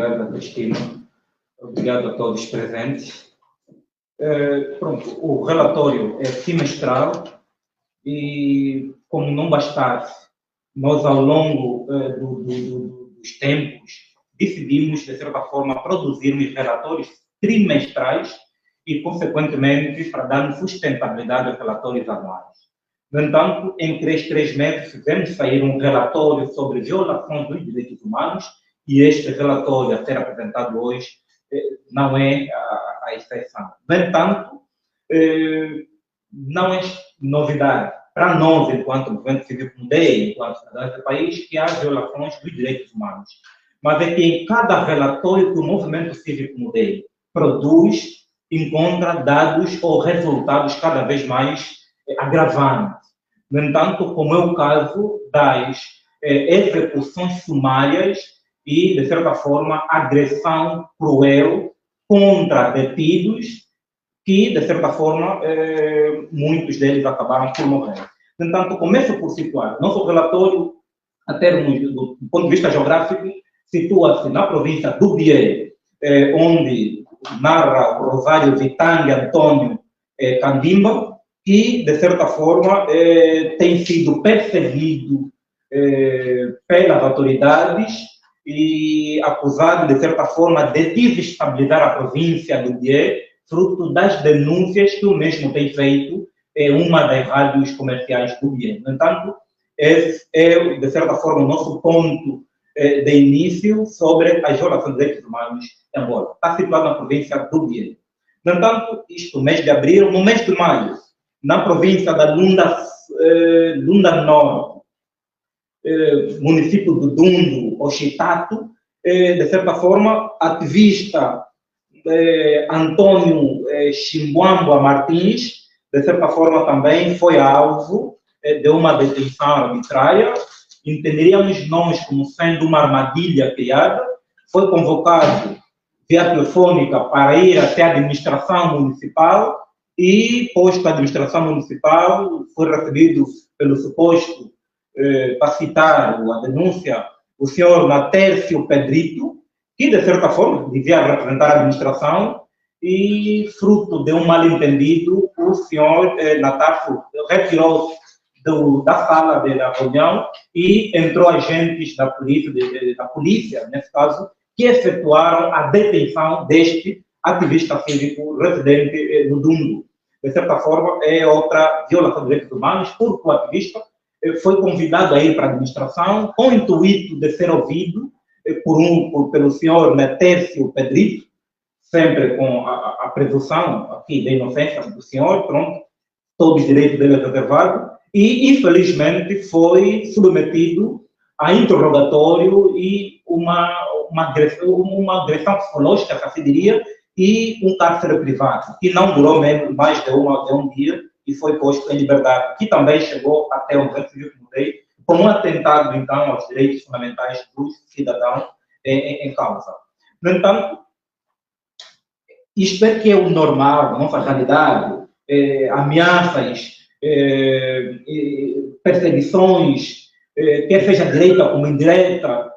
obrigado, Cristina. Obrigado a todos presentes. Pronto, o relatório é semestral e, como não bastasse, nós, ao longo dos tempos, decidimos, de certa forma, produzirmos relatórios trimestrais e, consequentemente, para darmos sustentabilidade aos relatórios anuais. No entanto, em 3 meses, fizemos sair um relatório sobre violações dos direitos humanos e este relatório a ser apresentado hoje não é a exceção. No entanto, não é novidade para nós, enquanto movimento civil MUDEI, enquanto cidadãos do país, que há violações dos direitos humanos. Mas é que em cada relatório que o movimento civil MUDEI produz, encontra dados ou resultados cada vez mais agravantes. No entanto, como é o caso das execuções sumárias e, de certa forma, agressão cruel contra detidos que, de certa forma, muitos deles acabaram por morrer. No entanto, começo por situar. Nosso relatório, a termos do ponto de vista geográfico, situa-se na província do Bié, onde narra o Rosário Vitang Antônio Candimba, que, de certa forma, tem sido perseguido pelas autoridades e acusado, de certa forma, de desestabilizar a província do Bié, fruto das denúncias que o mesmo tem feito em uma das rádios comerciais do Bié. No entanto, esse é, de certa forma, o nosso ponto de início sobre as violações dos direitos humanos em Angola. Está situado na província do Bié. No entanto, isto no mês de abril, no mês de maio, na província da Lunda Norte, município do Dundo, Oxitato, de certa forma, ativista Antônio Chimbuamba Martins, de certa forma também foi alvo de uma detenção arbitrária. Entenderíamos nós como sendo uma armadilha criada. Foi convocado via telefônica para ir até a administração municipal e, posto à administração municipal, foi recebido pelo suposto, para citar a denúncia, o senhor Natércio Pedrito, que, de certa forma, devia representar a administração, e, fruto de um mal-entendido, o senhor Natárcio retirou-se da sala da reunião e entrou agentes da polícia, nesse caso, que efetuaram a detenção deste ativista cívico residente no Dundo. De certa forma, é outra violação dos direitos humanos, porque o ativista foi convidado a ir para a administração com o intuito de ser ouvido pelo senhor Natércio Pedrito, sempre com a presunção aqui da inocência do senhor, pronto, todos os direitos dele reservados, e, infelizmente, foi submetido a interrogatório e uma agressão psicológica, que se diria, e um cárcere privado, que não durou mais de um dia e foi posto em liberdade, que também chegou até o movimento civil MUDEI como um atentado, então, aos direitos fundamentais dos cidadãos em causa. No entanto, isto é que é o normal, a nossa realidade, ameaças, perseguições, quer seja direta como indireta,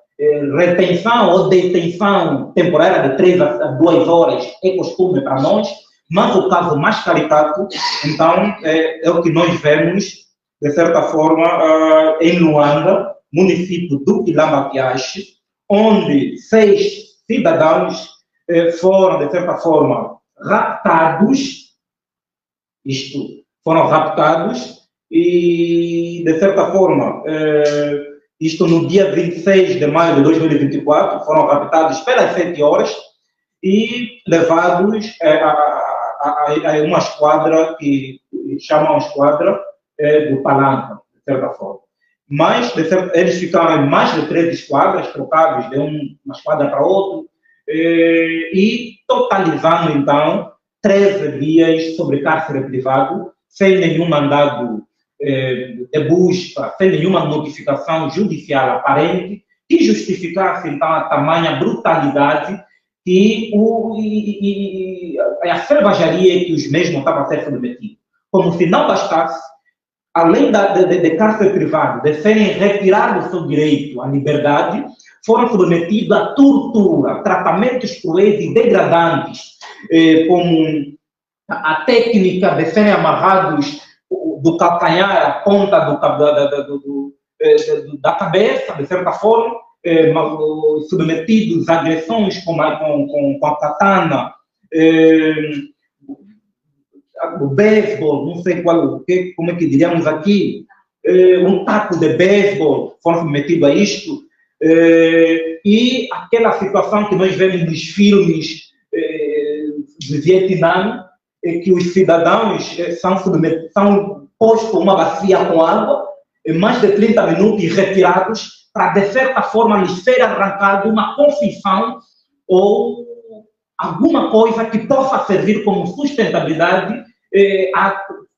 retenção ou detenção temporária de 3 a 2 horas é costume para nós, mas o caso mais caricato, então, é o que nós vemos, de certa forma, em Luanda, município do Quilamba-Quiache, onde 6 cidadãos foram, de certa forma, raptados, foram raptados, e, de certa forma, isto no dia 26 de maio de 2024, foram raptados pelas 7 horas e levados a uma esquadra que chamam a esquadra do Palanca, de certa forma. Mas, eles ficaram em mais de 3 esquadras, trocados de uma esquadra para outra, e totalizando, então, 13 dias sobre cárcere privado, sem nenhum mandado de busca, sem nenhuma notificação judicial aparente, que justificasse, então, a tamanha brutalidade e a selvageria que os mesmos estavam a ser submetidos. Como se não bastasse, além de cárcere privado, de serem retirados do seu direito à liberdade, foram submetidos a tortura, tratamentos cruéis e degradantes, como a técnica de serem amarrados do calcanhar à ponta da cabeça, de certa forma, submetidos a agressões com a katana, o beisebol, não sei como é que diríamos aqui, um taco de beisebol, foram submetidos a isto, e aquela situação que nós vemos nos filmes do Vietnã, que os cidadãos são postos uma bacia com água, mais de 30 minutos retirados, para, de certa forma, lhes ser arrancado uma confissão ou alguma coisa que possa servir como sustentabilidade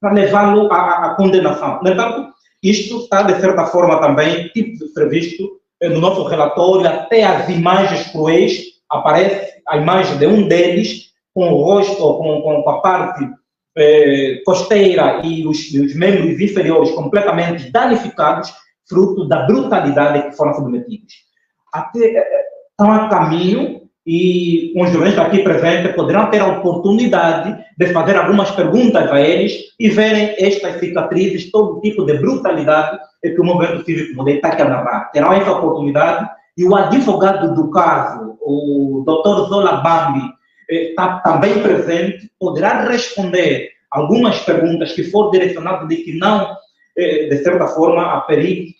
para levá-lo à condenação. No entanto, isto está, de certa forma, também previsto no nosso relatório, até as imagens cruéis, aparece a imagem de um deles com o rosto, com a parte costeira e os membros inferiores completamente danificados, fruto da brutalidade que foram submetidos. Estão a caminho e os jovens aqui presentes poderão ter a oportunidade de fazer algumas perguntas a eles e verem estas cicatrizes, todo tipo de brutalidade que o movimento cívico moderno está aqui a narrar. Terão essa oportunidade e o advogado do caso, o Dr. Zola Bambi, está também presente, poderá responder algumas perguntas que foram direcionadas de que não, de certa forma, aferir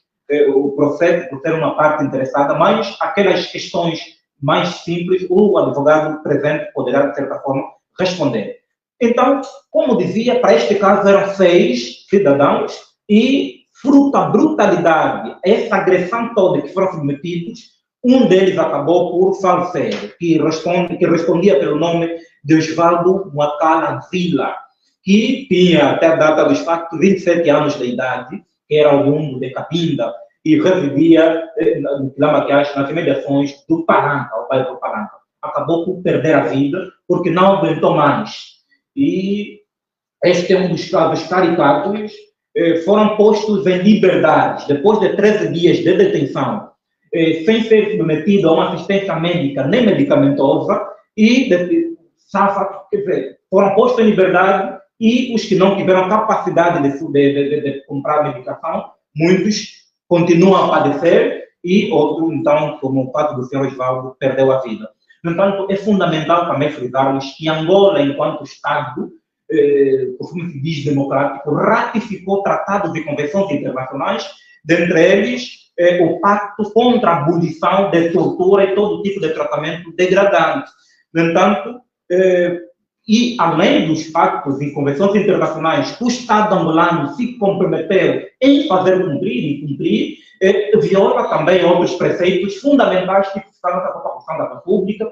o processo por ser uma parte interessada, mas aquelas questões mais simples, o advogado presente poderá, de certa forma, responder. Então, como dizia, para este caso eram 6 cidadãos e, fruto da brutalidade, essa agressão toda que foram submetidos, um deles acabou por falecer, que respondia pelo nome de Osvaldo Mwakala Vila, que tinha, até a data dos fatos, 27 anos de idade, que era oriundo de Cabinda, e residia no Quilamaquiaxi, nas imediações do Paranca, o bairro do Paranca. Acabou por perder a vida, porque não aguentou mais. E este é um dos casos caricatos. Foram postos em liberdade, depois de 13 dias de detenção, sem ser submetido a uma assistência médica nem medicamentosa, e foram postos em liberdade, e os que não tiveram capacidade de comprar medicação, muitos continuam a padecer, e outros, então, como o caso do Sr. Osvaldo, perdeu a vida. No entanto, é fundamental também frisarmos que Angola, enquanto Estado, como se diz, democrático, ratificou tratados e convenções internacionais, dentre eles o Pacto contra a Abolição de Tortura e todo tipo de tratamento degradante. No entanto, e além dos pactos e convenções internacionais, o Estado angolano se comprometeu em fazer cumprir e cumprir, viola também outros preceitos fundamentais que estão na Constituição da República,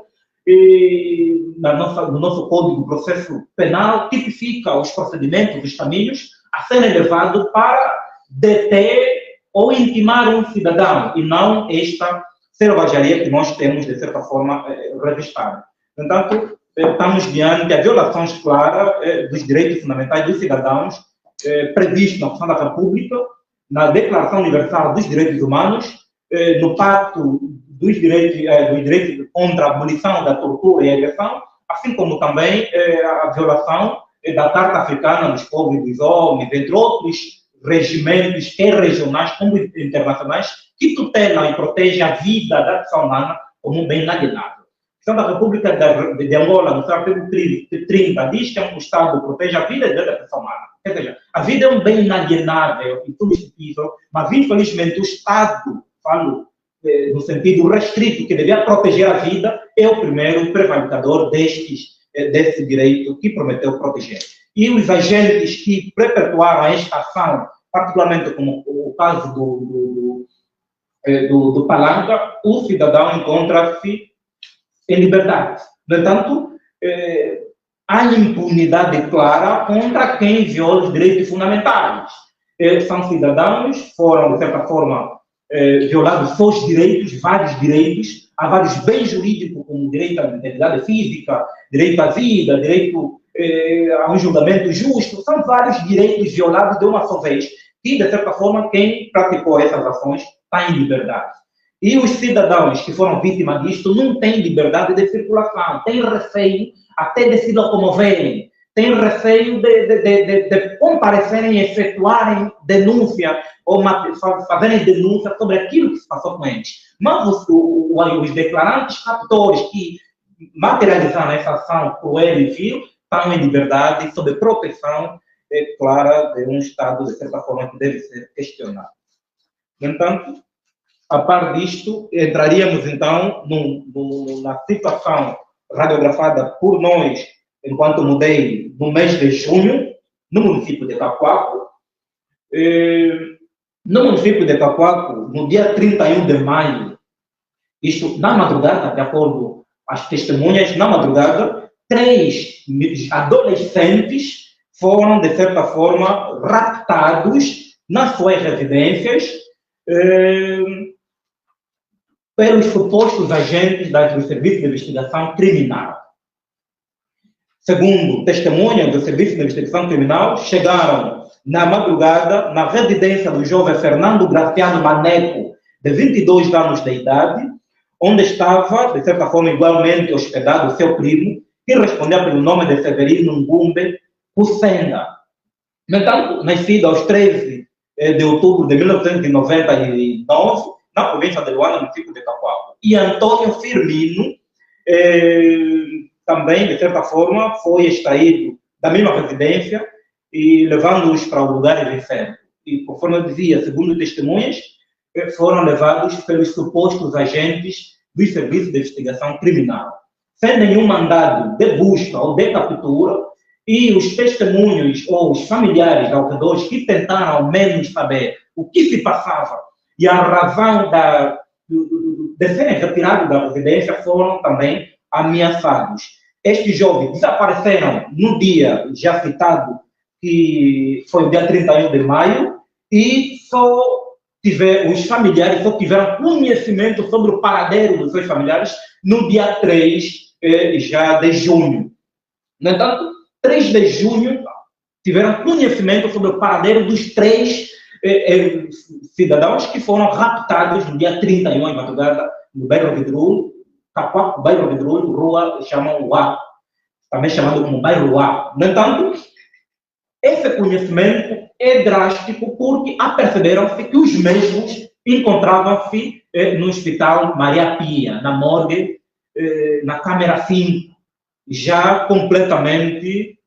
no nosso Código de Processo Penal, tipifica os procedimentos, os caminhos a serem levados para deter ou intimar um cidadão, e não esta selvageria que nós temos, de certa forma, registrada. Portanto, estamos diante de violações claras dos direitos fundamentais dos cidadãos, previstos na Constituição da República, na Declaração Universal dos Direitos Humanos, no Pacto dos direitos contra a abolição da tortura e agressão, assim como também a violação da Carta Africana dos Povos e dos Homens, entre outros regimentos, quer regionais como internacionais, que tutelam e protegem a vida da pessoa humana como um bem inalienável. A Constituição da República de Angola, no seu artigo 30, diz que o Estado protege a vida da pessoa humana. Quer dizer, a vida é um bem inalienável, insubstituível, mas infelizmente o Estado, falo no sentido restrito, que devia proteger a vida, é o primeiro prevaricador desse direito que prometeu proteger. E os agentes que perpetuaram esta ação, particularmente como o caso do Palanca, o cidadão encontra-se em liberdade. No entanto, há impunidade clara contra quem viola os direitos fundamentais. São cidadãos, foram, de certa forma, violados seus direitos, vários direitos, há vários bens jurídicos, como direito à integridade física, direito à vida, direito a um julgamento justo, são vários direitos violados de uma só vez, e, de certa forma, quem praticou essas ações está em liberdade. E os cidadãos que foram vítimas disto não têm liberdade de circulação, têm receio até de se locomoverem, têm receio de comparecerem e efetuarem denúncia ou fazerem denúncia sobre aquilo que se passou com eles. Mas os declarantes captores que materializaram essa ação cruel e vil estão em liberdade sob proteção clara de um Estado, de certa forma, que deve ser questionado. No entanto, a par disto, entraríamos então na situação radiografada por nós, enquanto mudei, no mês de junho, no município de Cacoaco. No município de Cacoaco, no dia 31 de maio, isto na madrugada, de acordo com as testemunhas, na madrugada, 3 adolescentes foram, de certa forma, raptados nas suas residências pelos supostos agentes do Serviço de Investigação Criminal. Segundo testemunhas do Serviço de Investigação Criminal, chegaram na madrugada na residência do jovem Fernando Graciano Maneco, de 22 anos de idade, onde estava, de certa forma, igualmente hospedado seu primo, que respondia pelo nome de Severino Ngumbe Kusenga. No entanto, nascido aos 13 de outubro de 1999, na província de Luanda, no município de Cacoaco. E Antônio Firmino, também, de certa forma, foi extraído da mesma residência e levando-os para o lugar incerto. E, conforme eu dizia, segundo testemunhas, foram levados pelos supostos agentes do Serviço de Investigação Criminal, sem nenhum mandado de busca ou de captura, e os testemunhos ou os familiares de alrededores que tentaram ao menos saber o que se passava e a razão de serem retirados da residência foram também ameaçados. Estes jovens desapareceram no dia já citado, que foi o dia 31 de maio, e os familiares só tiveram conhecimento sobre o paradeiro dos seus familiares no dia 3 já de junho. No entanto, 3 de junho tiveram conhecimento sobre o paradeiro dos 3 cidadãos que foram raptados no dia 31, em madrugada, no bairro Vidrulho, Cacoaco, bairro Vidrulho, rua chamam Uá, também chamado como bairro Uá. No entanto, esse conhecimento é drástico porque aperceberam-se que os mesmos encontravam-se no Hospital Maria Pia, na morgue, na câmara 5, já completamente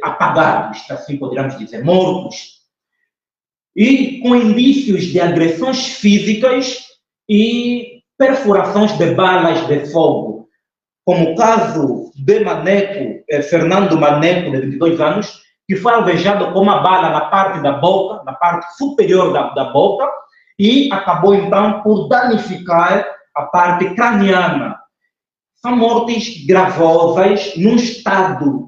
apagados, assim poderíamos dizer, mortos, e com indícios de agressões físicas e perfurações de balas de fogo, como o caso de Maneco, Fernando Maneco, de 22 anos, que foi alvejado com uma bala na parte da boca, na parte superior da boca, e acabou então por danificar a parte craniana. São mortes gravosas num Estado,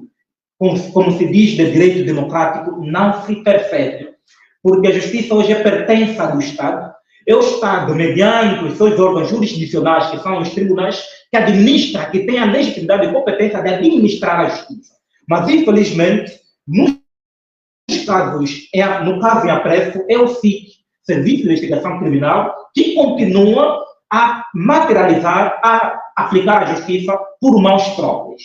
como se diz, de direito democrático, não se perfeito. Porque a justiça hoje pertence ao Estado. É o Estado, mediante os seus órgãos jurisdicionais, que são os tribunais, que administra, que tem a legitimidade e competência de administrar a justiça. Mas, infelizmente, nos casos, no caso em apreço, é o SIC, Serviço de Investigação Criminal, que continua a materializar, a aplicar a justiça por mãos próprias.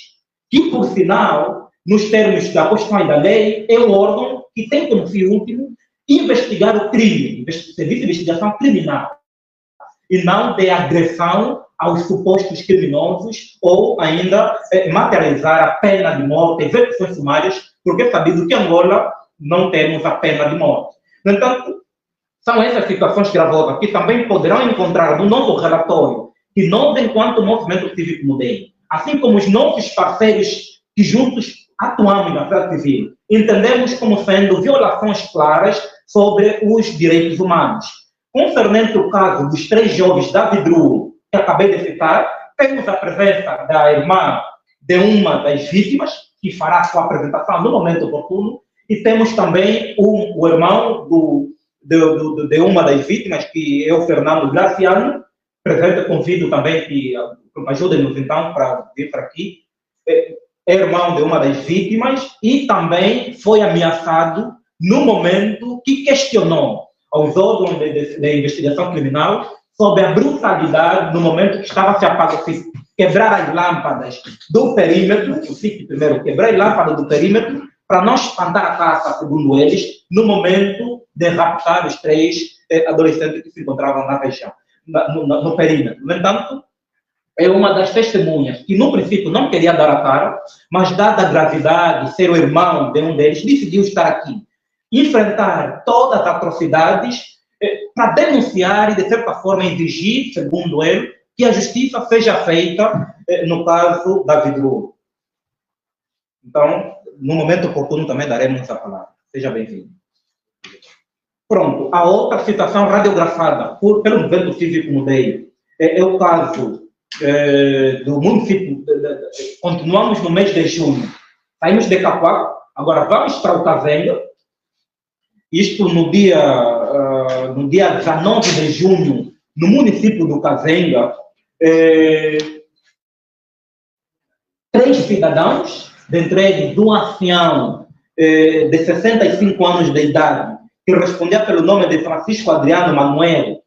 Que, por sinal, nos termos da Constituição e da lei, é o órgão que tem como fim último investigar o crime, Serviço de Investigação Criminal, e não de agressão aos supostos criminosos ou ainda materializar a pena de morte, execuções sumárias, porque é sabido que em Angola não temos a pena de morte. No entanto, são essas situações gravosas que também poderão encontrar no nosso relatório que nós, enquanto movimento cívico mudei, assim como os nossos parceiros que juntos atuamos na sociedade civil, entendemos como sendo violações claras sobre os direitos humanos. Concernente o caso dos 3 jovens da Vidru, que acabei de citar, temos a presença da irmã de uma das vítimas, que fará sua apresentação no momento oportuno, e temos também o irmão de uma das vítimas, que é o Fernando Graciano, presente. Convido também que ajudem-nos então para vir para aqui. É irmão de uma das vítimas e também foi ameaçado no momento que questionou aos órgãos de investigação criminal sobre a brutalidade no momento que estava se apagando, quebrar as lâmpadas do perímetro, o SIC primeiro quebrar as lâmpadas do perímetro, para não espantar a caça, segundo eles, no momento de raptar os 3 adolescentes que se encontravam na região, no perímetro. No entanto, é uma das testemunhas que, no princípio, não queria dar a cara, mas, dada a gravidade, ser o irmão de um deles, decidiu estar aqui, enfrentar todas as atrocidades para denunciar e, de certa forma, exigir, segundo ele, que a justiça seja feita no caso da Vidro. Então, no momento oportuno também daremos a palavra. Seja bem-vindo. Pronto. A outra citação radiografada pelo Movimento Cívico Mudei é o caso do município. Continuamos no mês de junho. Saímos de Cacoa, agora vamos para o Kazenga. Isto no dia 19 de junho, no município do Kazenga, 3 cidadãos, dentre eles um ancião de 65 anos de idade, que respondia pelo nome de Francisco Adriano Manuel,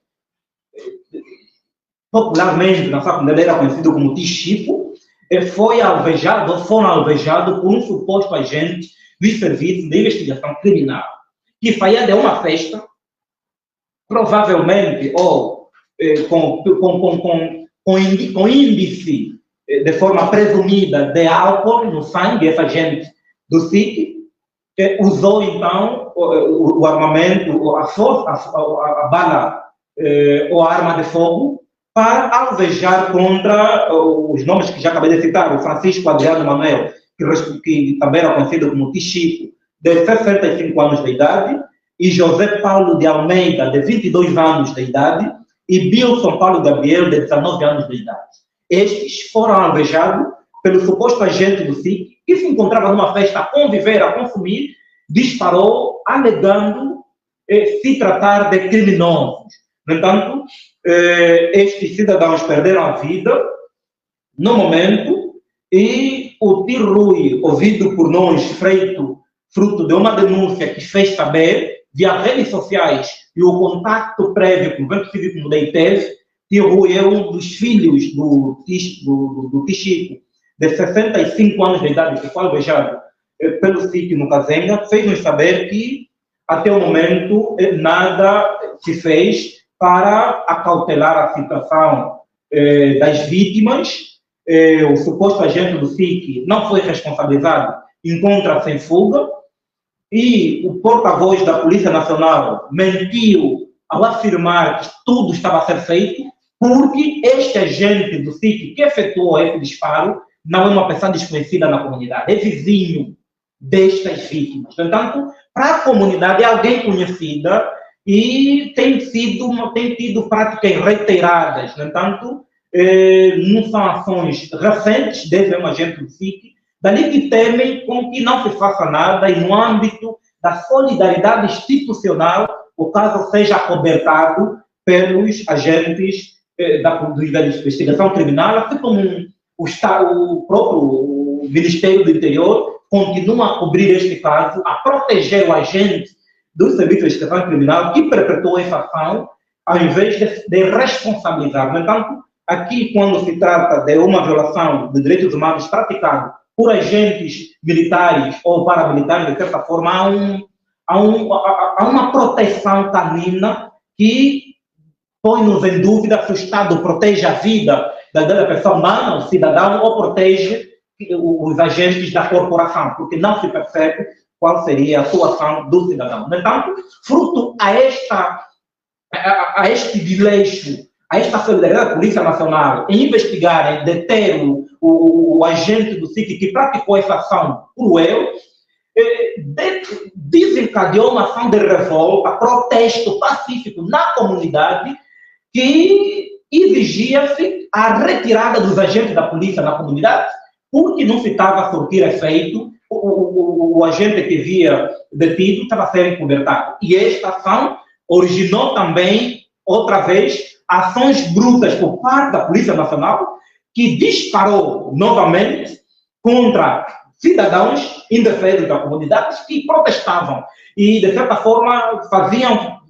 popularmente na sua comunidade era conhecido como Tichico, foram alvejados por um suposto agente do Serviço de Investigação Criminal, que saía de uma festa, provavelmente, ou com índice de forma presumida de álcool no sangue, essa gente do SIC, usou então o armamento, a bala ou a arma de fogo para alvejar contra os nomes que já acabei de citar, o Francisco Adriano Manuel, que também era conhecido como Tichico, de 65 anos de idade, e José Paulo de Almeida, de 22 anos de idade, e Bilson Paulo Gabriel, de 19 anos de idade. Estes foram alvejados pelo suposto agente do SIC, que se encontrava numa festa a conviver, a consumir, disparou, alegando se tratar de criminosos. No entanto, estes cidadãos perderam a vida no momento e o TIRUI, ouvido por nós, fruto de uma denúncia que fez saber via redes sociais e o contato prévio com o Movimento Cívico Mudei teve, TIRUI é um dos filhos do Tichico, de 65 anos de idade, que foi alvejado pelo SIC no Kazenga, fez-nos saber que, até o momento, nada se fez para acautelar a situação das vítimas. O suposto agente do SIC não foi responsabilizado, encontra-se em fuga, e o porta-voz da Polícia Nacional mentiu ao afirmar que tudo estava a ser feito, porque este agente do SIC que efetuou esse disparo não é uma pessoa desconhecida na comunidade, é vizinho destas vítimas. Portanto, para a comunidade é alguém conhecida e tem tido práticas reiteradas. No entanto, não são ações recentes desse agente do SIC, dali que temem com que não se faça nada e no âmbito da solidariedade institucional o caso seja acobertado pelos agentes da investigação criminal, assim como o próprio Ministério do Interior continua a cobrir este caso, a proteger o agente do Serviço de Investigação Criminal que perpetuou essa ação, ao invés de responsabilizar. No entanto, aqui, quando se trata de uma violação de direitos humanos praticada por agentes militares ou paramilitares, de certa forma, há uma proteção canina que põe-nos em dúvida se o Estado protege a vida da pessoa humana, o cidadão, ou protege os agentes da corporação, porque não se percebe qual seria a atuação do cidadão. No entanto, fruto a este desleixo, a esta solidariedade da Polícia Nacional em investigar, em deter o agente do SIC que praticou essa ação cruel, desencadeou uma ação de revolta, protesto pacífico na comunidade, que exigia-se a retirada dos agentes da polícia na comunidade, porque não se estava a surtir efeito, o agente que havia detido estava a ser encobertado. E esta ação originou também, outra vez, ações brutas por parte da Polícia Nacional, que disparou novamente contra cidadãos indefesos da comunidade que protestavam e, de certa forma, faziam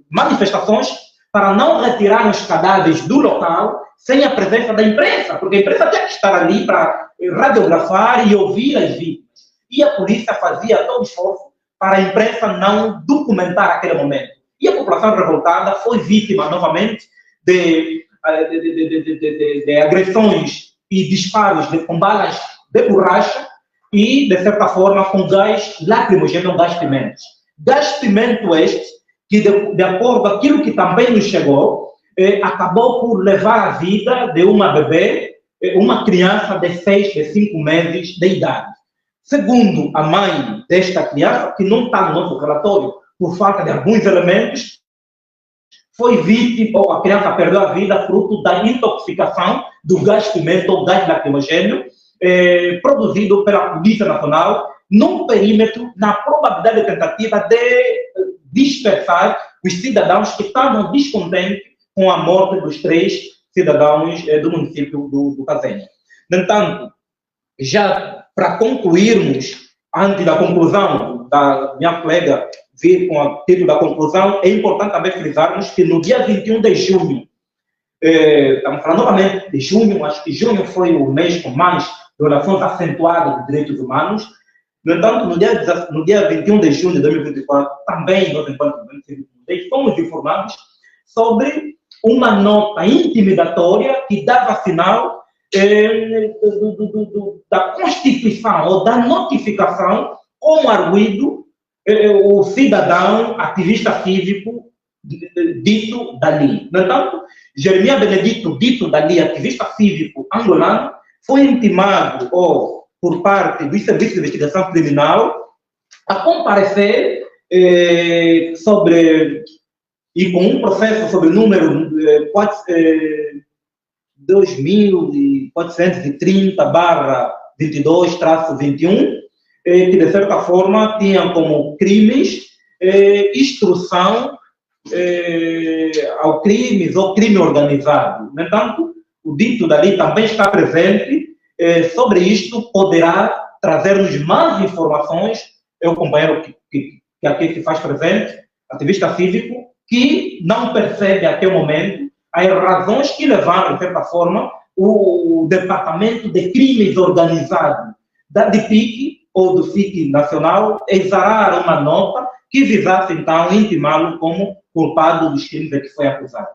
manifestações para não retirar os cadáveres do local sem a presença da imprensa, porque a imprensa tem que estar ali para radiografar e ouvir as vítimas. E a polícia fazia todo o esforço para a imprensa não documentar aquele momento. E a população revoltada foi vítima, novamente, de agressões e disparos com balas de borracha e, de certa forma, com gás lacrimogêneo, gás pimenta. Gás pimenta este que, de acordo com aquilo que também nos chegou, acabou por levar a vida de uma bebê, uma criança de 5 meses de idade. Segundo a mãe desta criança, que não está no nosso relatório por falta de alguns elementos, foi vítima, ou a criança perdeu a vida fruto da intoxicação do gás pimenta ou gás lacrimogêneo produzido pela Polícia Nacional num perímetro, na probabilidade de tentativa de dispersar os cidadãos que estavam descontentes com a morte dos 3 cidadãos do município do Casenha. No entanto, já para concluirmos, antes da conclusão da minha colega vir com o título da conclusão, é importante também frisarmos que no dia 21 de junho, estamos falando novamente de junho, acho que junho foi o mês com mais violações acentuadas de direitos humanos. No entanto, no dia 21 de junho de 2024, também nós, enquanto fomos informados sobre uma nota intimidatória que dava sinal da constituição ou da notificação como arguido o cidadão ativista cívico dito Dali. No entanto, Jeremias Benedito, dito Dali, ativista cívico angolano, foi intimado por parte do Serviço de Investigação Criminal a comparecer e com um processo sobre o número 2430/22-21, que de certa forma tinha como crimes instrução ao crimes ou crime organizado. No entanto, o dito Dali também está presente. Sobre isto poderá trazer-nos mais informações. É o companheiro que aqui se faz presente, ativista cívico, que não percebe até o momento as razões que levaram, de certa forma, o Departamento de Crimes Organizados da DIPIC, ou do SIC Nacional, exarar uma nota que visasse, então, intimá-lo como culpado dos crimes de que foi acusado.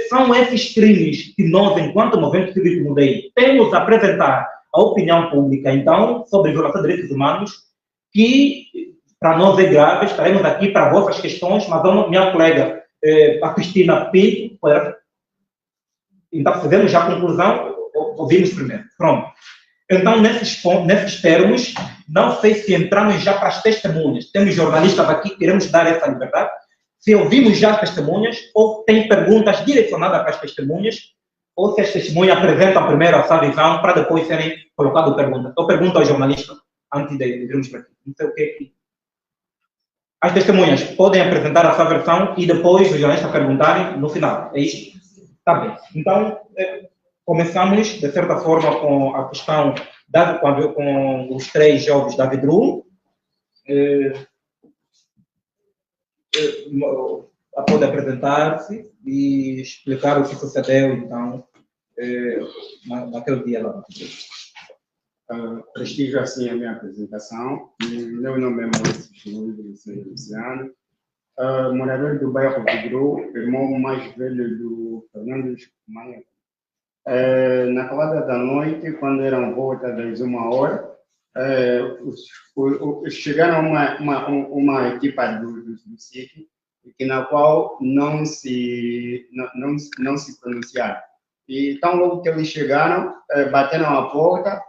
São esses crimes que nós, enquanto Movimento Cívico Mudei, temos a apresentar à opinião pública, então, sobre violação de direitos humanos, que para nós é grave. Estaremos aqui para vossas questões, mas a minha colega, a Cristina Pinto, então fazemos já a conclusão, ouvimos primeiro. Pronto. Então, nesses termos, não sei se entramos já para as testemunhas. Temos jornalistas aqui que queremos dar essa liberdade. Se ouvimos já as testemunhas, ou tem perguntas direcionadas para as testemunhas, ou se as testemunhas apresentam primeiro a sua visão para depois serem colocadas perguntas. Eu pergunto ao jornalista, antes de irmos para aqui. Não sei o que é que... As testemunhas podem apresentar a sua versão e depois os jornalistas perguntarem no final. É isso? Tá bem. Então, começamos, de certa forma, com a questão com os 3 jovens da Vidru. Pode apresentar-se e explicar o que sucedeu, então, naquele dia lá. Prestígio assim a minha apresentação. Meu nome é Maurício Luciano, morador do bairro Vidru, irmão mais velho do Fernando Maia. Na calada da noite, quando eram volta das 1h, chegaram uma equipa do SIC, na qual não se pronunciaram. E tão logo que eles chegaram, bateram a porta,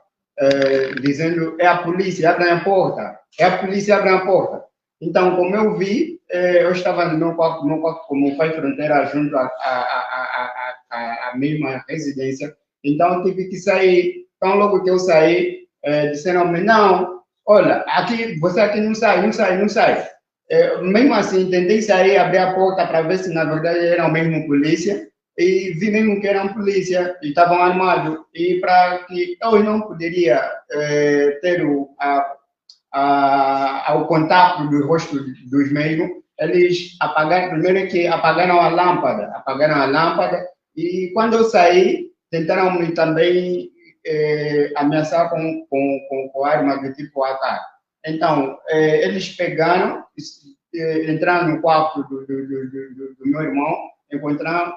dizendo: é a polícia, abrem a porta, é a polícia, abrem a porta. Então, como eu vi, eu estava no meu quarto como faz fronteira junto à mesma residência, então eu tive que sair. Então, logo que eu saí, disseram-me: não, olha, você aqui não sai. Mesmo assim, tentei sair, abrir a porta para ver se na verdade eram mesmo polícia, e vi mesmo que eram polícia e estavam armados, e para que eu não poderia ter o contato do rosto dos mesmos, eles apagaram, primeiro que apagaram a lâmpada, e quando eu saí, tentaram me também ameaçar com arma de tipo AK. Então, eles pegaram, entraram no quarto do meu irmão, encontraram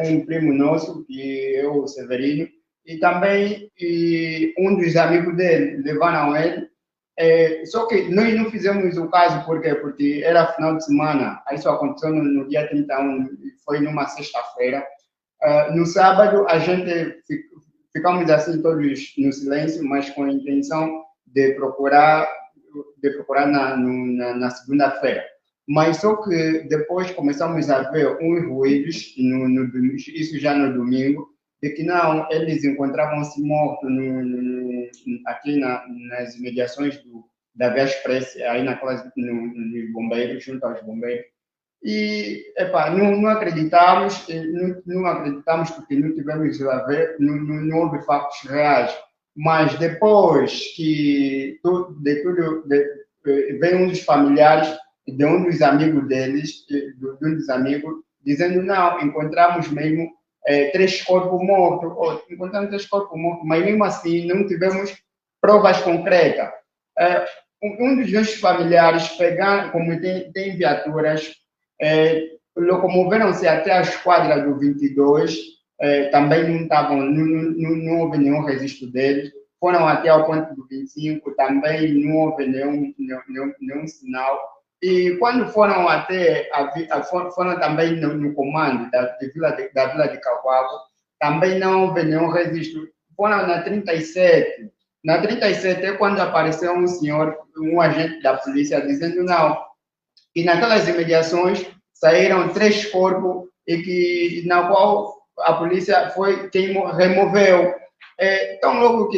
um primo nosso, que é o Severino, e também um dos amigos dele, levaram ele. Só que nós não fizemos o caso, por quê? Porque era final de semana, isso aconteceu no dia 31, foi numa sexta-feira. No sábado, a gente ficamos assim todos no silêncio, mas com a intenção de procurar na segunda-feira. Mas só que depois começamos a ver uns ruídos, isso já no domingo, de que não, eles encontravam-se mortos aqui nas imediações da Via Express, aí nos bombeiros, junto aos bombeiros. E, não acreditamos porque não tivemos a ver, não houve factos reais. Mas depois que veio um dos familiares de um dos amigos deles, dizendo, não, encontramos mesmo 3 corpos mortos, mas mesmo assim não tivemos provas concretas. Um dos nossos familiares pegaram, como tem viaturas, locomoveram-se até a esquadra do 22, também não houve nenhum registro deles, foram até ao ponto do 25, também não houve nenhum sinal. E quando foram foram também no comando da vila de Cavaco, também não houve nenhum registro. Foram na 37. Na 37 é quando apareceu um agente da polícia, dizendo não, que naquelas imediações saíram 3 corpos na qual a polícia foi quem removeu. Então, logo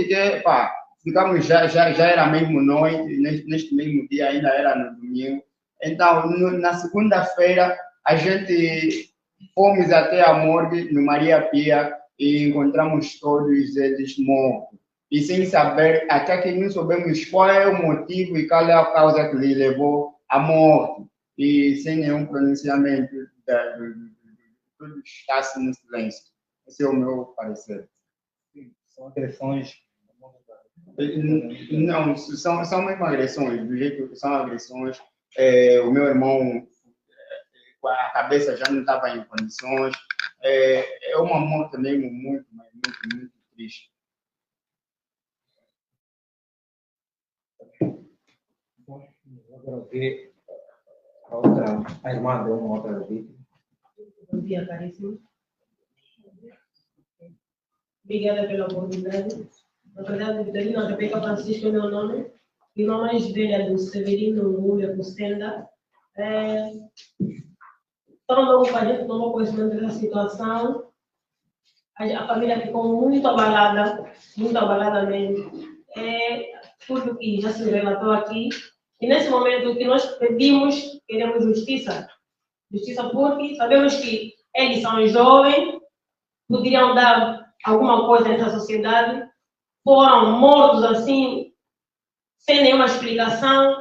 ficamos, já era mesmo noite, neste mesmo dia, ainda era no domingo. Então, na segunda-feira, a gente fomos até a morgue, no Maria Pia, e encontramos todos eles mortos. E sem saber, até que não soubemos qual é o motivo e qual é a causa que lhe levou à morte. E sem nenhum pronunciamento, tudo está no silêncio. Esse é o meu parecer. São agressões. Não, são mesmo agressões, do jeito que são agressões. O meu irmão, a cabeça já não estava em condições. É uma morte mesmo muito triste. Agora ver a irmã de uma outra vítima. Bom dia, caríssimo. Obrigada pela oportunidade. Na verdade, Vitorino Rebeca Francisco é meu nome. E o nome mais velha do Severino Múlia Costenda. Então, logo que a gente tomou conhecimento dessa situação, a família ficou muito abalada mesmo. Tudo que já se relatou aqui. E nesse momento, o que nós queremos justiça. Justiça porque sabemos que eles são jovens, poderiam dar alguma coisa nessa sociedade, foram mortos assim, sem nenhuma explicação,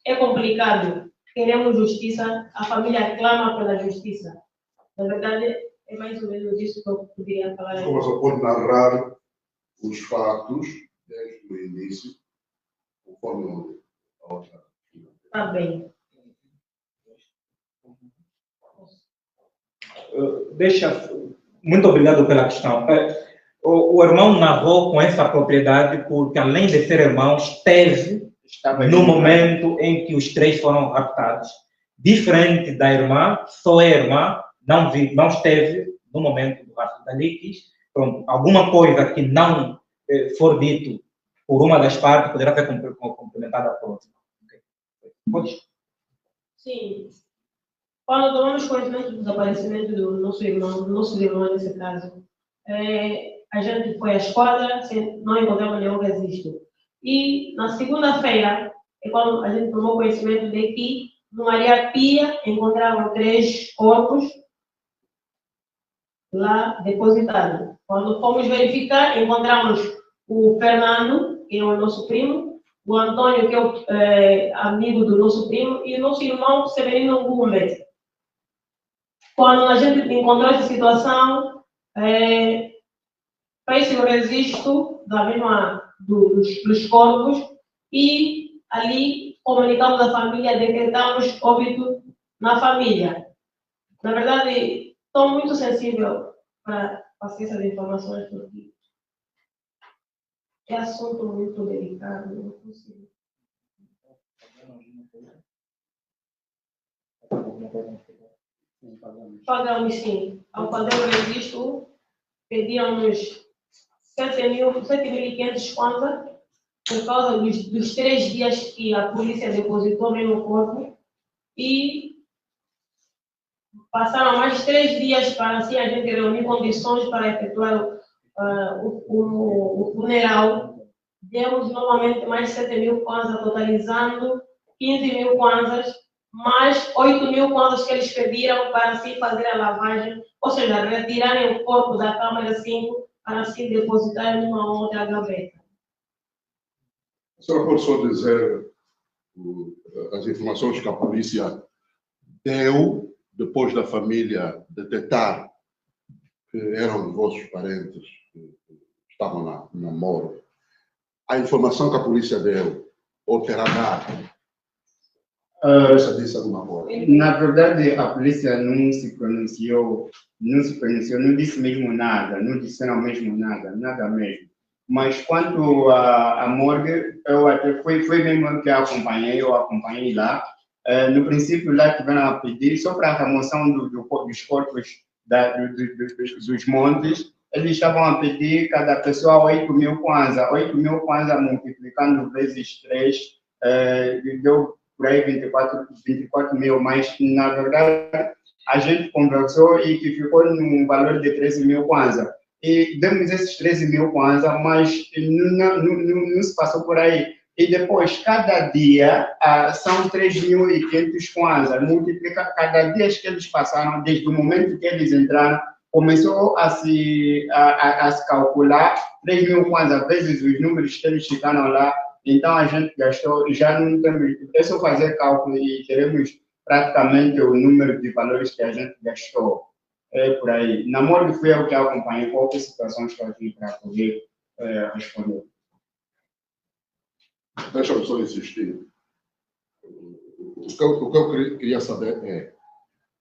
é complicado. Queremos justiça, a família clama pela justiça. Na verdade, é mais ou menos isso que eu poderia falar. Como só pode narrar os fatos desde o início, conforme a outra. Está bem. Muito obrigado pela questão. O irmão narrou com essa propriedade porque, além de ser irmão, estava no momento em que os 3 foram raptados. Diferente da irmã, só a irmã não esteve no momento do rapto da Liquis. Pronto, alguma coisa que não for dito por uma das partes poderá ser complementada por outra. Pode? Sim. Quando tomamos conhecimento do desaparecimento do nosso irmão nesse caso, a gente foi à esquadra, não encontramos nenhum registro. E na segunda-feira, é quando a gente tomou conhecimento de que no Maria Pia encontraram 3 corpos lá depositados. Quando fomos verificar, encontramos o Fernando, que é o nosso primo, o Antônio, que é amigo do nosso primo, e o nosso irmão Severino Gomes. Quando a gente encontrou essa situação, fez o registro dos corpos e ali comunicamos à família, decretamos óbito na família. Na verdade, estou muito sensível para passar essas informações porque é assunto muito delicado, não consigo. Pagamos sim. Ao fazer o registro, pedíamos 7.500 kwanza por causa dos 3 dias que a polícia depositou no corpo e passaram mais 3 dias para assim a gente reunir condições para efetuar o funeral. Demos novamente mais 7.000 kwanza, totalizando 15.000 kwanzas, mais 8.000 kwanzas que eles pediram para assim fazer a lavagem, ou seja, retirarem o corpo da câmara 5 para assim depositar em uma outra gaveta. A senhora pode só dizer as informações que a polícia deu depois da família detectar que eram vossos parentes que estavam na morgue? A informação que a polícia deu, ou terá dado, disse alguma coisa? Na verdade, a polícia não se pronunciou, não disse mesmo nada, não disseram mesmo nada mesmo. Mas quanto à morgue, eu até foi mesmo que eu acompanhei lá. No princípio, lá tiveram a pedir só para a remoção dos corpos dos montes. Eles estavam a pedir cada pessoa 8.000 kwanza. 8.000 kwanza multiplicando vezes 3, deu por aí 24.000, mas na verdade a gente conversou e que ficou num valor de 13.000 kwanza. E demos esses 13.000 kwanza, mas não se passou por aí. E depois, cada dia, são 3.500 kwanza. Multiplica cada dia que eles passaram, desde o momento que eles entraram, começou a se calcular 3.000 kwanza vezes os números que eles ficaram lá. Então, a gente gastou, já não temos, é só fazer cálculo e teremos praticamente o número de valores que a gente gastou. É por aí. Na morgue fui eu que acompanhei qualquer situação que estou aqui para poder responder. Deixa-me só insistir. O que eu queria saber é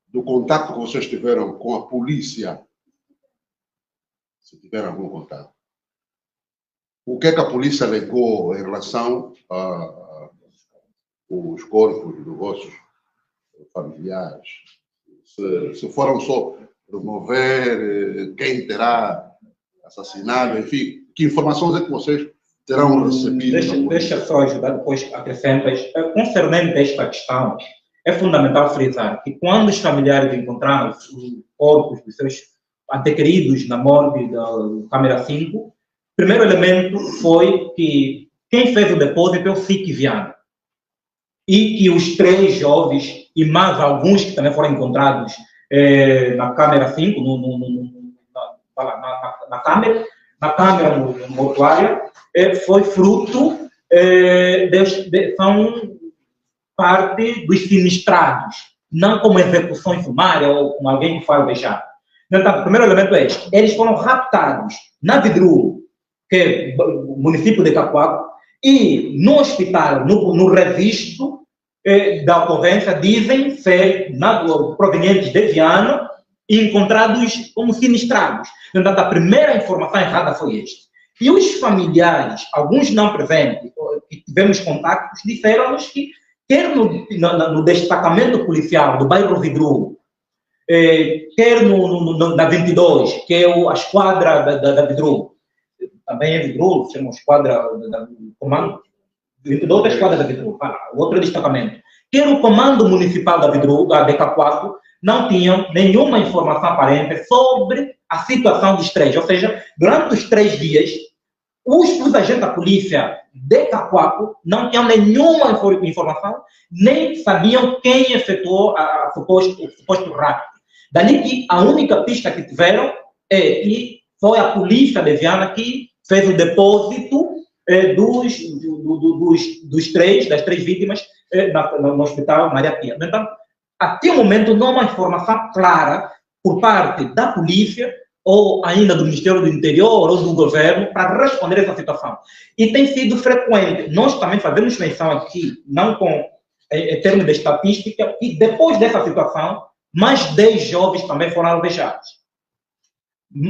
do contato que vocês tiveram com a polícia, se tiveram algum contato. O que é que a polícia alegou em relação aos corpos dos vossos familiares? Se foram só promover quem terá assassinado, enfim, que informações é que vocês terão recebido? Deixa só ajudar, depois acrescentas. Concernente esta questão, é fundamental frisar que quando os familiares encontraram os corpos dos seus antequeridos na morgue da Câmara 5, o primeiro elemento foi que quem fez o depósito é o SIC Viana. E que os 3 jovens, e mais alguns que também foram encontrados na Câmara 5, na Câmara mortuária, foi fruto, são parte dos sinistrados, não como execução sumária ou com alguém que foi alvejado. Então, o primeiro elemento é este: eles foram raptados na Vidru, que é o município de Cacoaco, e no hospital, no registro da ocorrência, dizem ser provenientes de Viana e encontrados como sinistrados. Então, a primeira informação errada foi esta. E os familiares, alguns não presentes, que tivemos contactos, disseram-nos que, quer no destacamento policial do bairro Vidru, quer na 22, que é a esquadra da Vidru, também é Vidru, chama esquadra do comando, 22 é a esquadra da Vidru, o outro destacamento, quer o comando municipal da Vidru, de Cacoaco, não tinham nenhuma informação aparente sobre a situação dos 3, ou seja, durante os 3 dias, os agentes da polícia de Cacoaco não tinham nenhuma informação, nem sabiam quem efetuou o suposto rapto. Dali que a única pista que tiveram é que foi a polícia de Viana que fez o depósito das três vítimas no Hospital Maria Pia. Então, até o momento, não há uma informação clara por parte da polícia ou ainda do Ministério do Interior ou do governo para responder a essa situação. E tem sido frequente. Nós também fazemos menção aqui, não em termos de estatística, que depois dessa situação, mais 10 jovens também foram alvejados.